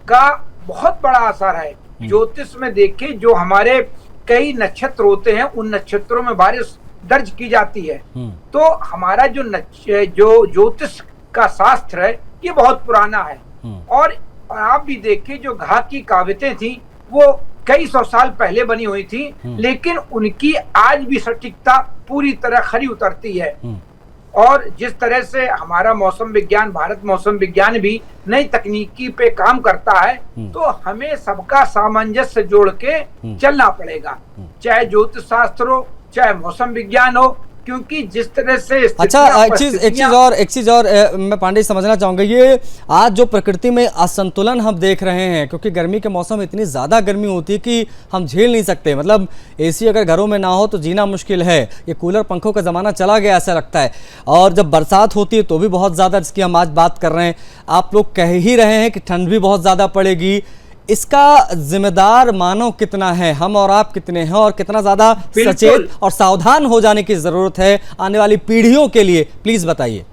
का बहुत बड़ा असर है। ज्योतिष में देखिए जो हमारे कई नक्षत्र होते हैं, उन नक्षत्रों में बारिश दर्ज की जाती है। तो हमारा जो ज्योतिष का शास्त्र है ये बहुत पुराना है। और आप भी देखिए जो घात की कहावतें थी वो कई सौ साल पहले बनी हुई थी, लेकिन उनकी आज भी सटीकता पूरी तरह खरी उतरती है। और जिस तरह से हमारा मौसम विज्ञान, भारत मौसम विज्ञान भी नई तकनीकी पे काम करता है, तो हमें सबका सामंजस्य जोड़ के चलना पड़ेगा, चाहे ज्योतिष शास्त्र हो, चाहे मौसम विज्ञान हो, क्योंकि जिस तरह से अच्छा, एक चीज और मैं पांडे समझना चाहूंगा, ये आज जो प्रकृति में असंतुलन हम देख रहे हैं, क्योंकि गर्मी के मौसम में इतनी ज़्यादा गर्मी होती है कि हम झेल नहीं सकते, मतलब एसी अगर घरों में ना हो तो जीना मुश्किल है, ये कूलर पंखों का ज़माना चला गया ऐसा लगता है। और जब बरसात होती है तो भी बहुत ज़्यादा, जिसकी हम आज बात कर रहे हैं, आप लोग कह ही रहे हैं कि ठंड भी बहुत ज़्यादा पड़ेगी। इसका जिम्मेदार मानव कितना है, हम और आप कितने हैं, और कितना ज्यादा सचेत और सावधान हो जाने की जरूरत है आने वाली पीढ़ियों के लिए, प्लीज बताइए।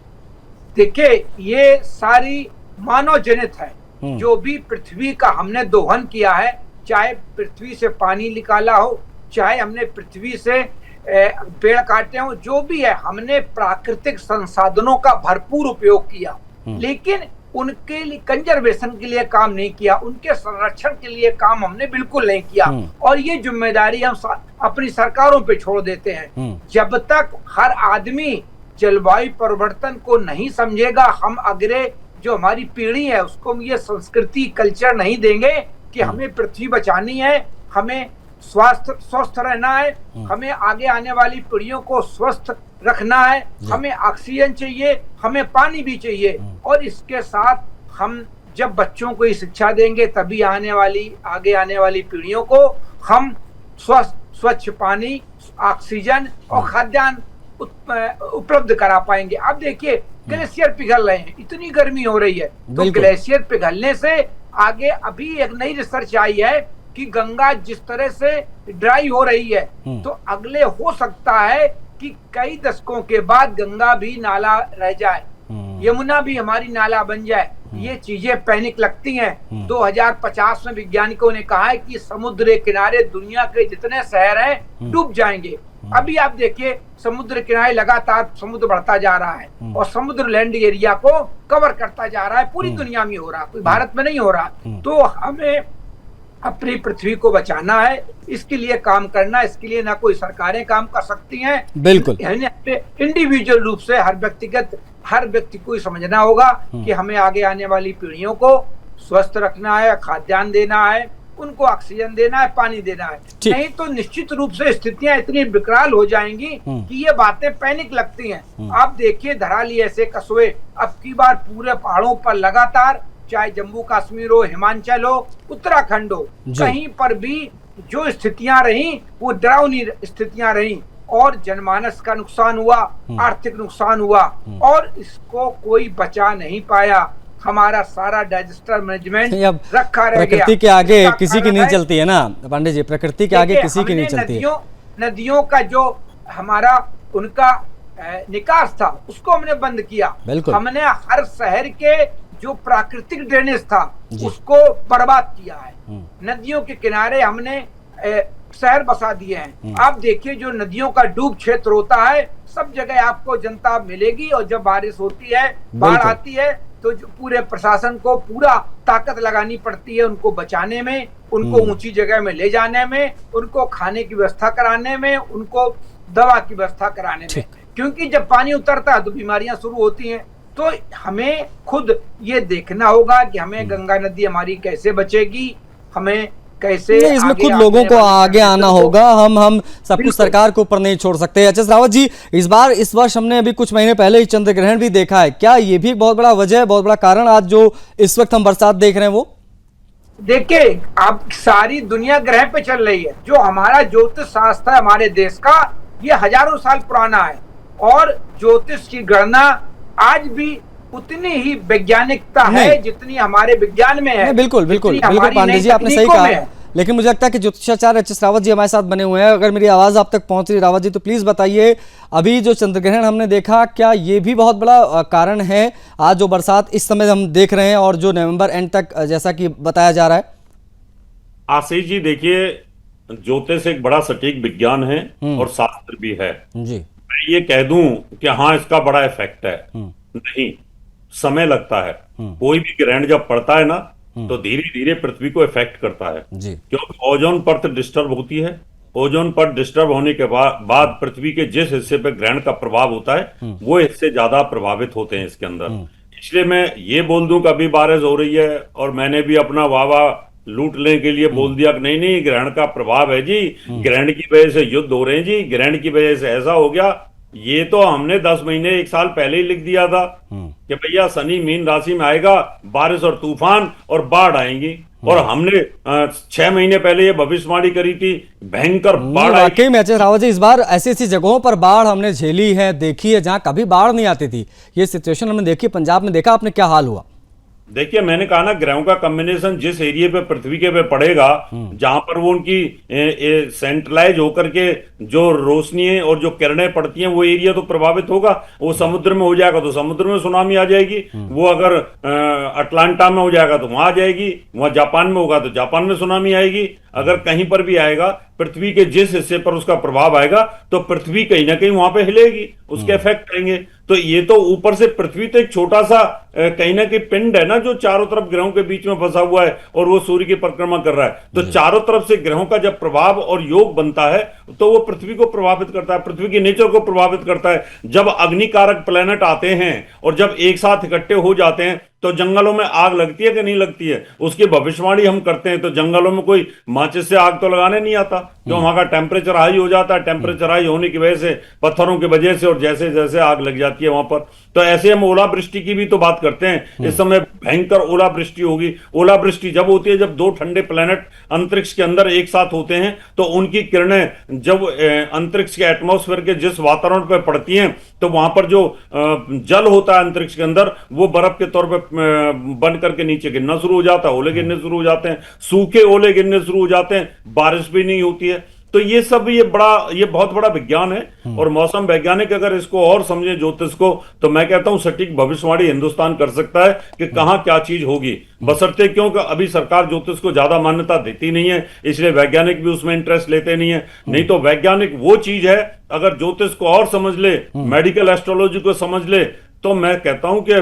देखिए, ये सारी मानव जनित है। जो भी पृथ्वी का हमने दोहन किया है, चाहे पृथ्वी से पानी निकाला हो, चाहे हमने पृथ्वी से पेड़ काटे हो, जो भी है, हमने प्राकृतिक संसाधनों का भरपूर उपयोग किया, लेकिन उनके लिए कंजर्वेशन के लिए काम नहीं किया, उनके संरक्षण के लिए काम हमने बिल्कुल नहीं किया। और ये जिम्मेदारी हम अपनी सरकारों पे छोड़ देते हैं। जब तक हर आदमी जलवायु परिवर्तन को नहीं समझेगा, हम अगले जो हमारी पीढ़ी है उसको हम ये संस्कृति, कल्चर नहीं देंगे कि हमें पृथ्वी बचानी है, हमें स्वस्थ रहना है, हमें आगे आने वाली पीढ़ियों को स्वस्थ रखना है, हमें ऑक्सीजन चाहिए, हमें पानी भी चाहिए, और इसके साथ हम जब बच्चों को ये शिक्षा देंगे, तभी आगे आने वाली पीढ़ियों को हम स्वच्छ पानी, ऑक्सीजन और खाद्यान्न उपलब्ध करा पाएंगे। अब देखिए, ग्लेशियर पिघल रहे हैं, इतनी गर्मी हो रही है, तो ग्लेशियर पिघलने से आगे अभी एक नई रिसर्च आई है कि गंगा जिस तरह से ड्राई हो रही है, तो अगले हो सकता है कि कई दशकों के बाद गंगा भी नाला रह जाए, यमुना भी हमारी नाला बन जाए। ये चीजें पैनिक लगती हैं। 2050 में वैज्ञानिकों ने कहा है कि समुद्र के किनारे दुनिया के जितने शहर हैं डूब जाएंगे। अभी आप देखिए, समुद्र किनारे लगातार समुद्र बढ़ता जा रहा है और समुद्र लैंड एरिया को कवर करता जा रहा है, पूरी दुनिया में हो रहा है, कोई भारत में नहीं हो रहा। तो हमें अपनी पृथ्वी को बचाना है, इसके लिए काम करना है। इसके लिए ना कोई सरकारें काम कर सकती हैं, बिल्कुल, इंडिविजुअल रूप से हर व्यक्ति को समझना होगा कि हमें आगे आने वाली पीढ़ियों को स्वस्थ रखना है, खाद्यान्न देना है, उनको ऑक्सीजन देना है, पानी देना है। नहीं तो निश्चित रूप से स्थितियां इतनी विकराल हो जाएंगी कि ये बातें पैनिक लगती हैं। आप देखिए, धराली ऐसे कस्बे अब की बार पूरे पहाड़ों पर लगातार, चाहे जम्मू कश्मीर हो, हिमाचल हो, उत्तराखंड हो, कहीं पर भी जो स्थितियां रही वो डरावनी स्थितियां रही, और जनमानस का नुकसान हुआ, आर्थिक नुकसान हुआ, और इसको कोई बचा नहीं पाया। हमारा सारा डिजास्टर मैनेजमेंट रखा रह गया। प्रकृति के आगे किसी की नहीं चलती है ना पांडे जी, प्रकृति के आगे किसी की नहीं चलती है। नदियों का जो हमारा उनका निकास था उसको हमने बंद किया। हमने हर शहर के जो प्राकृतिक ड्रेनेज था उसको बर्बाद किया है। नदियों के किनारे हमने शहर बसा दिए हैं। आप देखिए, जो नदियों का डूब क्षेत्र होता है, सब जगह आपको जनता मिलेगी, और जब बारिश होती है, बाढ़ आती है, तो पूरे प्रशासन को पूरा ताकत लगानी पड़ती है उनको बचाने में, उनको ऊंची जगह में ले जाने में, उनको खाने की व्यवस्था कराने में, उनको दवा की व्यवस्था कराने में, क्योंकि जब पानी उतरता है तो बीमारियां शुरू होती हैं। तो हमें खुद ये देखना होगा कि हमें गंगा नदी हमारी कैसे बचेगी, हमें कैसे इसमें खुद लोगों को आगे आना होगा। हम सब कुछ सरकार के ऊपर नहीं छोड़ सकते। एच.एस. रावत जी, इस वर्ष हमने अभी कुछ महीने पहले ही चंद्र ग्रहण भी देखा है, क्या ये भी एक बहुत बड़ा वजह है, बहुत बड़ा कारण आज जो इस वक्त हम बरसात देख रहे हैं वो? देखिए, अब सारी दुनिया ग्रह पे चल रही है। जो हमारा ज्योतिष शास्त्र है हमारे देश का, ये हजारों साल पुराना है, और ज्योतिष की गणना आज भी उतनी ही वैज्ञानिकता है जितनी हमारे विज्ञान में है। बिल्कुल पांडे जी, आपने सही कहा। लेकिन मुझे लगता है कि ज्योतिषाचार्य एच.एस. रावत जी हमारे साथ बने हुए हैं। अगर मेरी आवाज आप तक पहुंच रही रावत जी, तो प्लीज बताइए, अभी जो चंद्र ग्रहण हमने देखा, क्या ये भी बहुत बड़ा कारण है आज जो बरसात इस समय हम देख रहे हैं, और जो नवंबर एंड तक जैसा कि बताया जा रहा है? आशीष जी, देखिए, ज्योतिष एक बड़ा सटीक विज्ञान है और शास्त्र भी है जी। मैं ये कह दूं कि हाँ, इसका बड़ा इफेक्ट है, नहीं, समय लगता है। कोई भी ग्रहण जब पड़ता है ना, तो धीरे धीरे पृथ्वी को इफेक्ट करता है जी। क्योंकि ओजोन परत डिस्टर्ब होती है। ओजोन परत डिस्टर्ब होने के बाद पृथ्वी के जिस हिस्से पे ग्रहण का प्रभाव होता है वो हिस्से ज्यादा प्रभावित होते हैं इसके अंदर। इसलिए मैं ये बोल दूं कि अभी बारिश हो रही है और मैंने भी अपना वाह लूट लेने के लिए बोल दिया कि नहीं नहीं ग्रहण का प्रभाव है जी, ग्रहण की वजह से युद्ध हो रहे हैं जी, ग्रहण की वजह से ऐसा हो गया। ये तो हमने 10 महीने 1 साल पहले ही लिख दिया था कि भैया शनि मीन राशि में आएगा, बारिश और तूफान और बाढ़ आएंगी, और हमने 6 महीने पहले ये भविष्यवाणी करी थी भयंकर बाढ़ आएगी। वाकई में अजय रावत जी इस बार ऐसी ऐसी जगहों पर बाढ़ हमने झेली है, देखी है, जहां कभी बाढ़ नहीं आती थी। ये सिचुएशन हमने देखी, पंजाब में देखा आपने क्या हाल हुआ। देखिए मैंने कहा ना ग्रहों का कॉम्बिनेशन जिस एरिया पे पृथ्वी के पे पड़ेगा जहां पर वो उनकी सेंट्रलाइज होकर के जो रोशनी है और जो किरणें पड़ती हैं वो एरिया तो प्रभावित होगा। वो समुद्र में हो जाएगा तो समुद्र में सुनामी आ जाएगी, वो अगर अटलांटा में हो जाएगा तो वहां आ जाएगी, वहां जापान में होगा तो जापान में सुनामी आएगी। अगर कहीं पर भी आएगा पृथ्वी के जिस हिस्से पर उसका प्रभाव आएगा तो पृथ्वी कहीं ना कहीं वहां पे हिलेगी, उसके इफेक्ट करेंगे। तो ये तो ऊपर से पृथ्वी तो एक छोटा सा कहीं ना कहीं पिंड है ना जो चारों तरफ ग्रहों के बीच में फंसा हुआ है और वो सूर्य की परिक्रमा कर रहा है। तो चारों तरफ से ग्रहों का जब प्रभाव और योग बनता है तो वो पृथ्वी को प्रभावित करता है, पृथ्वी की नेचर को प्रभावित करता है। जब अग्निकारक प्लैनेट आते हैं और जब एक साथ इकट्ठे हो जाते हैं तो जंगलों में आग लगती है कि नहीं लगती है, उसकी भविष्यवाणी हम करते हैं। तो जंगलों में कोई माचिस से आग तो लगाने नहीं आता, क्यों? वहां का टेम्परेचर हाई हो जाता है, टेम्परेचर हाई होने की वजह से पत्थरों की वजह से और जैसे जैसे आग लग जाती है वहां पर। तो ऐसे हम ओलावृष्टि की भी तो बात करते हैं। इस समय भयंकर ओलावृष्टि होगी। ओलावृष्टि जब होती है जब 2 ठंडे प्लैनेट अंतरिक्ष के अंदर एक साथ होते हैं तो उनकी किरणें जब अंतरिक्ष के एटमॉस्फेयर के जिस वातावरण पर पड़ती हैं तो वहां पर जो जल होता है अंतरिक्ष के अंदर वो बर्फ के तौर पर बन करके नीचे गिरना शुरू हो जाता है, ओले गिरने शुरू हो जाते हैं, सूखे ओले गिरने शुरू हो जाते हैं, बारिश भी नहीं होती है। तो ये सब ये बहुत बड़ा विज्ञान है। और मौसम वैज्ञानिक अगर इसको और समझे ज्योतिष को तो मैं कहता हूं सटीक भविष्यवाणी हिंदुस्तान कर सकता है कि कहां क्या चीज होगी। बशर्ते क्योंकि अभी सरकार ज्योतिष को ज्यादा मान्यता देती नहीं है, इसलिए वैज्ञानिक भी उसमें इंटरेस्ट लेते नहीं है। नहीं तो वैज्ञानिक वो चीज है अगर ज्योतिष को और समझ ले, मेडिकल एस्ट्रोलॉजी को समझ ले तो मैं कहता हूं कि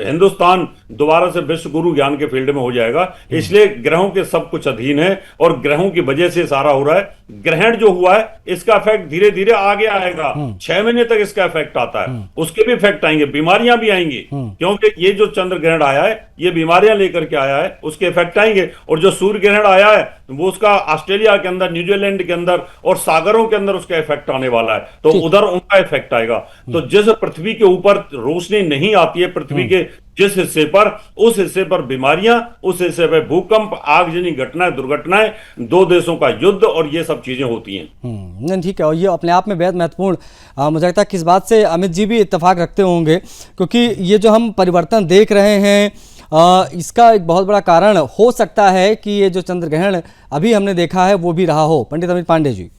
हिंदुस्तान दोबारा से विश्व गुरु ज्ञान के फील्ड में हो जाएगा। इसलिए ग्रहों के सब कुछ अधीन है और ग्रहों की वजह से सारा हो रहा है। ग्रहण जो हुआ है इसका इफेक्ट धीरे धीरे आगे आएगा, 6 महीने तक इसका इफेक्ट आता है, उसके भी इफेक्ट आएंगे, बीमारियां भी आएंगी, क्योंकि ये जो चंद्र ग्रहण आया है ये बीमारियां लेकर के आया है, उसके इफेक्ट आएंगे। और जो सूर्य ग्रहण आया है वो उसका ऑस्ट्रेलिया के अंदर, न्यूजीलैंड के अंदर और सागरों के अंदर उसका इफेक्ट आने वाला है, तो उधर उनका इफेक्ट आएगा। तो जिस पृथ्वी के ऊपर रोशनी नहीं आती है, पृथ्वी के जिस हिस्से पर, उस हिस्से पर बीमारियां, उस हिस्से पर भूकंप, आगजनी घटनाएं, दुर्घटनाएं, 2 देशों का युद्ध और ये सब चीजें होती हैं। नहीं ठीक है, और ये अपने आप में बेहद महत्वपूर्ण मुझे लगता है कि इस बात से अमित जी भी इत्तेफाक रखते होंगे, क्योंकि ये जो हम परिवर्तन देख रहे हैं इसका एक बहुत बड़ा कारण हो सकता है कि ये जो चंद्र ग्रहण अभी हमने देखा है वो भी रहा हो। पंडित अमित पांडे जी।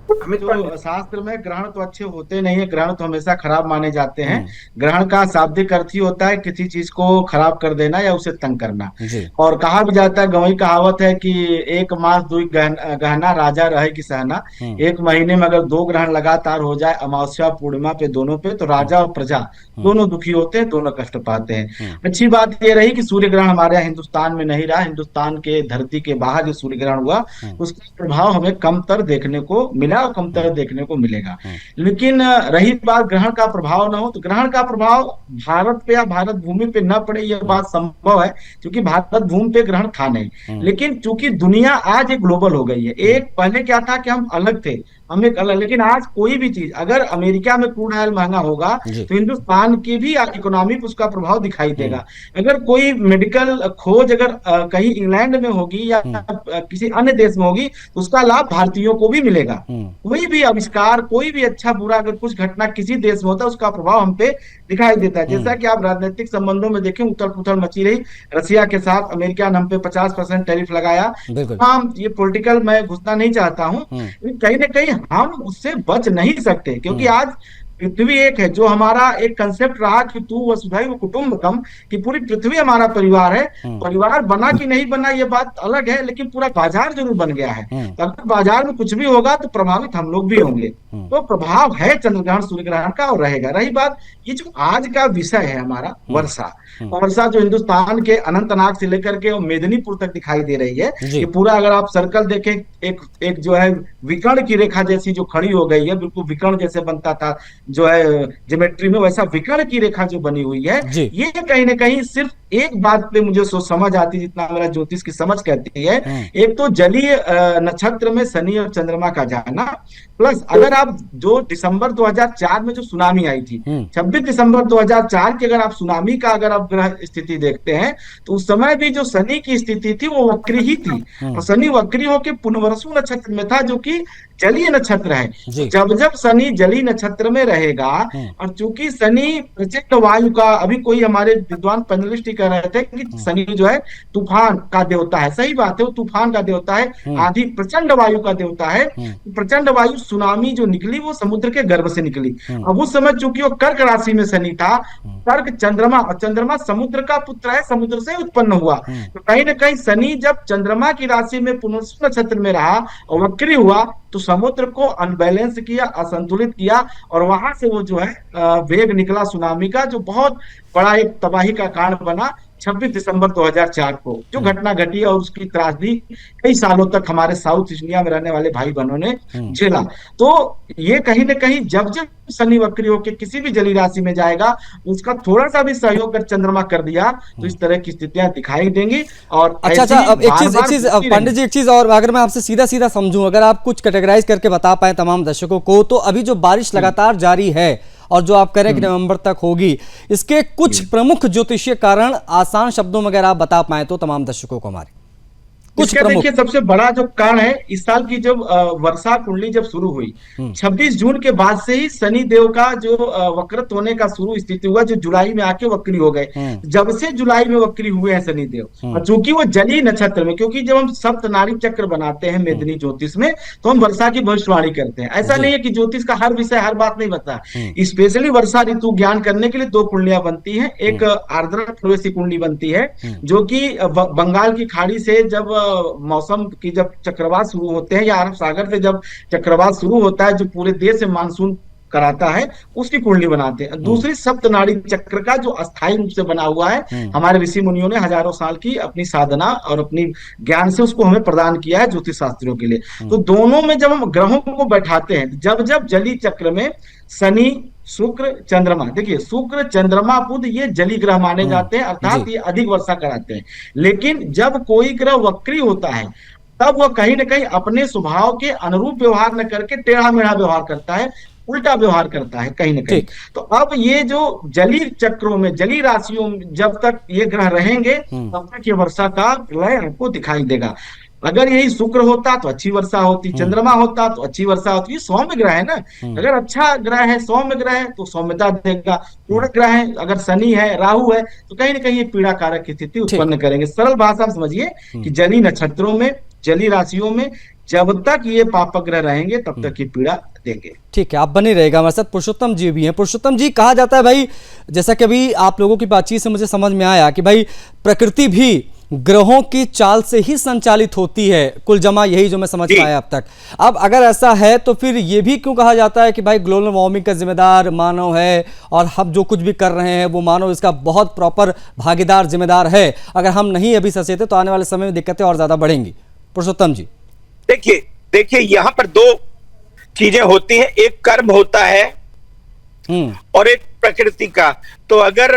तो शास्त्र में ग्रहण तो अच्छे होते नहीं है, ग्रहण तो हमेशा खराब माने जाते हैं। ग्रहण का शाब्दिक अर्थ ही होता है किसी चीज को खराब कर देना या उसे तंग करना। और कहा भी जाता है, गवई कहावत है कि 1 मास 2 गहना राजा रहे की सहना। 1 महीने में अगर 2 ग्रहण लगातार हो जाए, अमावस्या पूर्णिमा पे दोनों पे, तो राजा और प्रजा दोनों दुखी होते हैं, दोनों कष्ट पाते हैं। अच्छी बात ये रही कि सूर्य ग्रहण हमारे यहाँ हिंदुस्तान में नहीं रहा। हिंदुस्तान के धरती के बाहर जो सूर्य ग्रहण हुआ उसका प्रभाव हमें कमतर देखने को मिला, कमतर देखने को मिलेगा। लेकिन रही बात ग्रहण का प्रभाव न हो, तो ग्रहण का प्रभाव भारत पे या भारत भूमि पे न पड़े यह बात संभव है, क्योंकि भारत भूमि पे ग्रहण था नहीं। लेकिन चूंकि दुनिया आज एक ग्लोबल हो गई है, एक पहले क्या था कि हम अलग थे, हम एक अलग, लेकिन आज कोई भी चीज, अगर अमेरिका में क्रूड ऑयल महंगा होगा तो हिंदुस्तान की भी इकोनॉमी पर उसका प्रभाव दिखाई देगा। अगर कोई मेडिकल खोज अगर कहीं इंग्लैंड में होगी या किसी अन्य देश में होगी तो उसका लाभ भारतीयों को भी मिलेगा। कोई भी आविष्कार, कोई भी अच्छा बुरा अगर कुछ घटना किसी देश में होता है उसका प्रभाव हम पे दिखाई देता है। जैसा कि आप राजनीतिक संबंधों में देखें, उथल पुथल मची रही रसिया के साथ, अमेरिका ने हम पे 50% टैरिफ लगाया। हम ये पॉलिटिकल मैं घुसना नहीं चाहता हूं, कहीं ना कहीं हम उससे बच नहीं सकते, क्योंकि आज पृथ्वी एक है। जो हमारा एक कंसेप्ट रहा कि तू वसुधैव कुटुंबकम, कि पूरी पृथ्वी हमारा परिवार है। परिवार बना कि नहीं बना ये बात अलग है, लेकिन पूरा बाजार जरूर बन गया है। तो अगर बाजार में कुछ भी होगा तो प्रभावित हम लोग भी होंगे। तो प्रभाव है चंद्रग्रहण सूर्य ग्रहण का और रहेगा। रही बात ये जो आज का विषय है हमारा वर्षा, वर्षा जो हिंदुस्तान के अनंतनाग से लेकर के मेदिनीपुर तक दिखाई दे रही है, कि पूरा अगर आप सर्कल देखें, एक जो है विकर्ण की रेखा जैसी जो खड़ी हो गई है, बिल्कुल विकर्ण जैसे बनता था जो है ज्योमेट्री में, वैसा विकर्ण की रेखा जो बनी हुई है, ये कहीं ना कहीं सिर्फ एक बात पे मुझे समझ आती, जितना मेरा ज्योतिष की समझ कहती है, एक तो जलीय नक्षत्र में शनि और चंद्रमा का जाना, प्लस अगर आप जो दिसंबर 2004 में जो सुनामी आई थी, 26 दिसंबर 2004 की अगर आप सुनामी का अगर आप ग्रह स्थिति देखते हैं, तो उस समय भी जो शनि की स्थिति थी वो वक्री ही थी, और शनि वक्री होकर पुनर्वसु नक्षत्र में था जो कि जलीय नक्षत्र है। जब जब शनि जलीय नक्षत्र में रहेगा, और चूंकि शनि प्रचंड वायु का, अभी कोई हमारे विद्वान पैनलिस्ट ही कह रहे थे कि शनि जो है तूफान का देवता है, सही बात है, वो तूफान का देवता है, आधी प्रचंड वायु का देवता है। प्रचंड वायु सुनामी जो निकली वो समुद्र के गर्भ से निकली। अब उस समय चूंकि वो कर्क राशि में शनि था, कर्क चंद्रमा, और चंद्रमा समुद्र का पुत्र है, समुद्र से उत्पन्न हुआ, तो कहीं ना कहीं शनि जब चंद्रमा की राशि में पुनर्वसु नक्षत्र में रहा और वक्री हुआ, तो समुद्र को अनबैलेंस किया, असंतुलित किया, और वहां से वो जो है वेग निकला सुनामी का, जो बहुत बड़ा एक तबाही का कारण बना 26 दिसंबर 2004 को जो घटना घटी, और उसकी त्रासदी कई सालों तक हमारे साउथ इंडिया में रहने वाले भाई बहनों ने झेला। तो ये कहीं ना कहीं जब जब शनि वक्री होकर किसी भी जलीय राशि में जाएगा, उसका थोड़ा सा भी सहयोग कर चंद्रमा कर दिया, तो इस तरह की स्थितियां दिखाई देंगी। और अच्छा, अब एक चीज पंडित जी, एक चीज और अगर मैं आपसे सीधा सीधा समझूं, अगर आप कुछ कैटेगराइज करके बता पाए तमाम दर्शकों को, तो अभी जो बारिश लगातार जारी है और जो आप कह रहे हैं कि नवंबर तक होगी, इसके कुछ प्रमुख ज्योतिषीय कारण आसान शब्दों में अगर आप बता पाए तो तमाम दर्शकों को हमारे कुछ देखिए, सबसे बड़ा जो कारण है इस साल की जब वर्षा कुंडली जब शुरू हुई 26 जून के बाद से ही शनि देव का जो वक्रत होने का शुरू स्थिति हुआ, जो जुलाई में आके वक्री हो गए। जब से जुलाई में वक्री हुए हैं शनि देव, और चूंकि वो जलीय नक्षत्र में, क्योंकि जब हम सप्तनाड़ी चक्र बनाते हैं मेदिनी ज्योतिष में, तो हम वर्षा की भविष्यवाणी करते हैं। ऐसा नहीं है कि ज्योतिष का हर विषय हर बात नहीं बता, स्पेशली वर्षा ऋतु ज्ञान करने के लिए दो कुंडलियां बनती है। एक आर्द्र प्रवेशी कुंडली बनती है, जो कि बंगाल की खाड़ी से जब मौसम की जब चक्रवात शुरू होते हैं, या अरब सागर से जब चक्रवात शुरू होता है, जो पूरे देश में मानसून कराता है, उसकी कुंडली बनाते हैं। दूसरी सप्तनाड़ी चक्र का जो अस्थायी रूप से बना हुआ है, हमारे ऋषि मुनियों ने हजारों साल की अपनी साधना और अपनी ज्ञान से उसको हमें प्रदान किया है ज्योतिष शास्त्रियों के लिए। तो दोनों में जब हम ग्रहों को बैठाते हैं, जब जब जलीय चक्र में शनि शुक्र चंद्रमा, देखिए शुक्र चंद्रमा बुध ये जलीय ग्रह माने जाते हैं, अर्थात ये अधिक वर्षा कराते हैं। लेकिन जब कोई ग्रह वक्री होता है, तब वह कहीं ना कहीं अपने स्वभाव के अनुरूप व्यवहार न करके टेढ़ा मेढ़ा व्यवहार करता है, उल्टा व्यवहार करता है कहीं ना कहीं। तो अब ये जो जलीय चक्रों में, जलीय राशियों में जब तक ये ग्रह रहेंगे, तब तक ये वर्षा का लय आपको दिखाई देगा। अगर यही शुक्र होता तो अच्छी वर्षा होती, चंद्रमा होता तो अच्छी वर्षा होती। ये सौम्य ग्रह है ना, अगर अच्छा ग्रह है, सौम्य ग्रह है, तो सौम्यता देगा। पूर्ण ग्रह है, अगर शनि है, राहु है, तो कहीं ना कहीं ये पीड़ा कारक की स्थिति उत्पन्न करेंगे। सरल भाषा में समझिए कि जलीय नक्षत्रों में, जलीय राशियों में जब तक ये पापक ग्रह रहेंगे, तब तक ये पीड़ा देंगे। ठीक है, आप बने रहेगा हमारे साथ। पुरुषोत्तम जी भी हैं। पुरुषोत्तम जी, कहा जाता है भाई, जैसा कि अभी आप लोगों की बातचीत से मुझे समझ में आया कि भाई प्रकृति भी ग्रहों की चाल से ही संचालित होती है, कुल जमा यही जो मैं समझ पाया अब तक। अब अगर ऐसा है तो फिर ये भी क्यों कहा जाता है कि भाई ग्लोबल वार्मिंग का जिम्मेदार मानव है, और हम जो कुछ भी कर रहे हैं वो मानव इसका बहुत प्रॉपर भागीदार जिम्मेदार है। अगर हम नहीं अभी सचेत तो आने वाले समय में दिक्कतें और ज्यादा बढ़ेंगी। पुरुषोत्तम जी, देखिए यहाँ पर दो चीजें होती हैं, एक कर्म होता है और एक प्रकृति का। तो अगर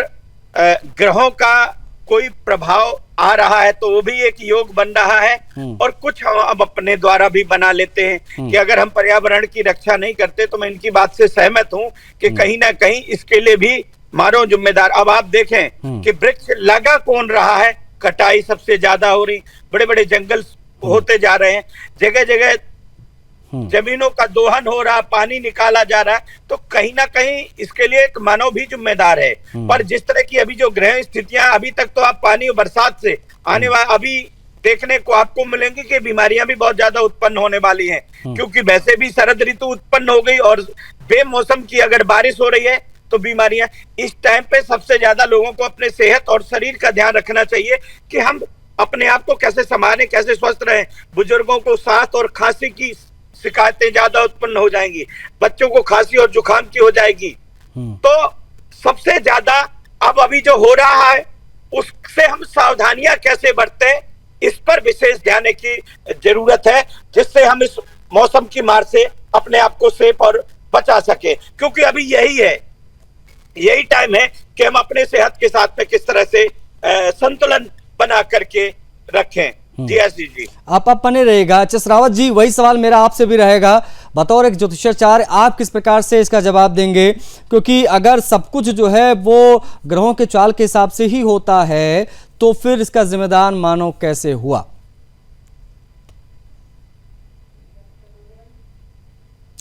ग्रहों का कोई प्रभाव आ रहा है तो वो भी एक योग बन रहा है, और कुछ हम अपने द्वारा भी बना लेते हैं कि अगर हम पर्यावरण की रक्षा नहीं करते, तो मैं इनकी बात से सहमत हूं कि कहीं ना कहीं इसके लिए भी मानव जिम्मेदार। अब आप देखें कि वृक्ष लगा कौन रहा है, कटाई सबसे ज्यादा हो रही, बड़े बड़े जंगल होते जा रहे हैं, जगह जगह जमीनों का दोहन हो रहा, पानी निकाला जा रहा है। तो कहीं ना कहीं इसके लिए एक मानव भी जिम्मेदार है। पर जिस तरह की अभी जो ग्रह स्थितियां, अभी तक तो आप पानी और बरसात से आने वाला, अभी देखने को आपको मिलेंगी कि बीमारियां भी बहुत ज्यादा उत्पन्न होने वाली हैं, क्योंकि वैसे भी शरद ऋतु उत्पन्न हो गई और बेमौसम की अगर बारिश हो रही है तो बीमारियां। इस टाइम पे सबसे ज्यादा लोगों को अपने सेहत और शरीर का ध्यान रखना चाहिए कि हम अपने आप को कैसे संभालें, कैसे स्वस्थ रहें। बुजुर्गों को सांस और खांसी की शिकायतें ज्यादा उत्पन्न हो जाएंगी, बच्चों को खांसी और जुकाम की हो जाएगी। तो सबसे ज्यादा अब अभी जो हो रहा है उससे हम सावधानियां कैसे बरतें, इस पर विशेष ध्यान देने की जरूरत है, जिससे हम इस मौसम की मार से अपने आप को सेफ और बचा सके। क्योंकि अभी यही टाइम है कि हम अपने सेहत के साथ में किस तरह से संतुलन बना करके रखें। जी आप बने रहेगा। एच.एस. रावत जी, वही सवाल मेरा आपसे भी रहेगा, बतौर एक ज्योतिषाचार्य आप किस प्रकार से इसका जवाब देंगे? क्योंकि अगर सब कुछ जो है वो ग्रहों के चाल के हिसाब से ही होता है तो फिर इसका जिम्मेदार मानव कैसे हुआ?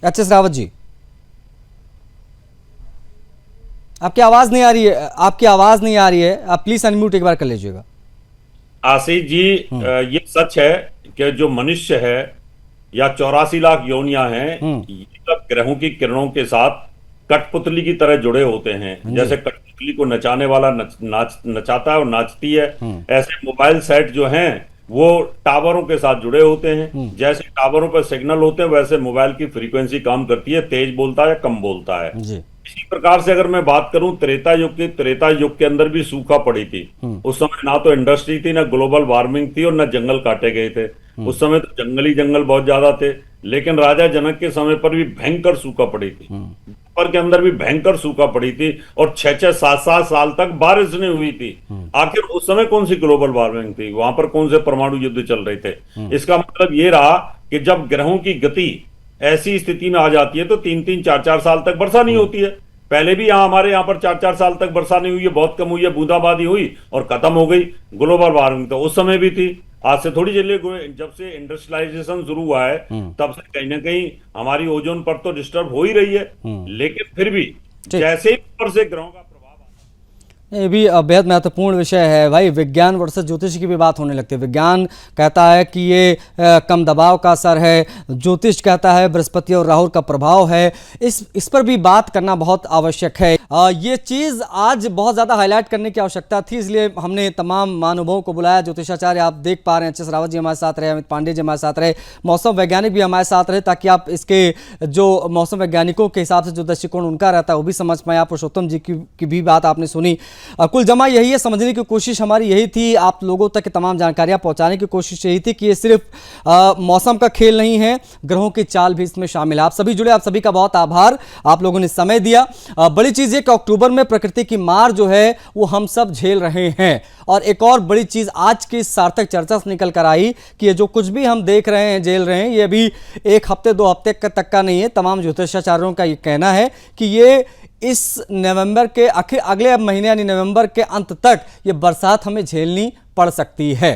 एच.एस. रावत जी, आपकी आवाज नहीं आ रही है, आपकी आवाज नहीं आ रही है, आप प्लीज अनम्यूट एक बार कर लीजिएगा। आशीष जी, ये सच है कि जो मनुष्य है या 84 लाख योनियां हैं, ये सब ग्रहों की किरणों के साथ कठपुतली की तरह जुड़े होते हैं। जैसे कठपुतली को नचाने वाला नचाता है और नाचती है, ऐसे मोबाइल सेट जो हैं वो टावरों के साथ जुड़े होते हैं। जैसे टावरों पर सिग्नल होते हैं वैसे मोबाइल की फ्रीक्वेंसी काम करती है, तेज बोलता है या कम बोलता है। इसी प्रकार से अगर मैं बात करूं त्रेता युग के अंदर भी सूखा पड़ी थी। उस समय ना तो इंडस्ट्री थी, ना ग्लोबल वार्मिंग थी और ना जंगल काटे गए थे। उस समय तो जंगल बहुत ज्यादा थे, लेकिन राजा जनक के समय पर भी भयंकर सूखा पड़ी थी। पर के अंदर भी भयंकर सूखा पड़ी थी और 6-6, 7-7 साल तक बारिश नहीं हुई थी। आखिर उस समय कौन सी ग्लोबल वार्मिंग थी? वहां पर कौन से परमाणु युद्ध चल रहे थे? इसका मतलब ये रहा कि जब ग्रहों की गति ऐसी स्थिति में आ जाती है तो 3-3, 4-4 साल तक वर्षा नहीं होती है। पहले भी हमारे यहाँ पर 4-4 साल तक वर्षा नहीं हुई है, बहुत कम हुई है, बूंदाबांदी हुई और खत्म हो गई। ग्लोबल वार्मिंग तो उस समय भी थी, आज से थोड़ी चलिए। जब से इंडस्ट्रियलाइजेशन शुरू हुआ है तब से कहीं ना कहीं हमारी ओजोन परत तो डिस्टर्ब हो ही रही है, लेकिन फिर भी जैसे ही ऊपर से ग्रहों का ये भी बेहद महत्वपूर्ण विषय है भाई। विज्ञान वर्सेस ज्योतिष की भी बात होने लगती है। विज्ञान कहता है कि ये कम दबाव का असर है, ज्योतिष कहता है बृहस्पति और राहु का प्रभाव है। इस पर भी बात करना बहुत आवश्यक है। ये चीज़ आज बहुत ज़्यादा हाईलाइट करने की आवश्यकता थी, इसलिए हमने तमाम महानुभावों को बुलाया। ज्योतिषाचार्य आप देख पा रहे हैं, एच.एस. रावत जी हमारे साथ रहे, अमित पांडे जी हमारे साथ रहे, मौसम वैज्ञानिक भी हमारे साथ रहे, ताकि आप इसके जो मौसम वैज्ञानिकों के हिसाब से जो दृष्टिकोण उनका रहता है वो भी समझ पाए। आप पुरुषोत्तम जी की भी बात आपने सुनी। कुल जमा यही है, समझने की कोशिश हमारी यही थी, आप लोगों तक तमाम जानकारियां पहुंचाने की कोशिश यही थी कि ये सिर्फ मौसम का खेल नहीं है, ग्रहों की चाल भी इसमें शामिल है। आप सभी जुड़े, आप सभी का बहुत आभार, आप लोगों ने समय दिया। बड़ी चीज ये कि अक्टूबर में प्रकृति की मार जो है वो हम सब झेल रहे हैं। और एक और बड़ी चीज आज की सार्थक चर्चा से निकल कर आई कि ये जो कुछ भी हम देख रहे हैं, झेल रहे हैं, ये अभी 1 हफ्ते 2 हफ्ते तक का नहीं है। तमाम ज्योतिषाचार्यों का ये कहना है कि ये इस नवंबर के अगले महीने यानी नवंबर के अंत तक ये बरसात हमें झेलनी पड़ सकती है।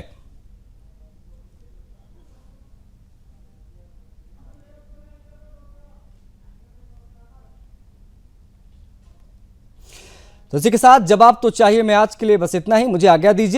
तो इसी के साथ जवाब तो चाहिए मैं आज के लिए बस इतना ही। मुझे आज्ञा दीजिए।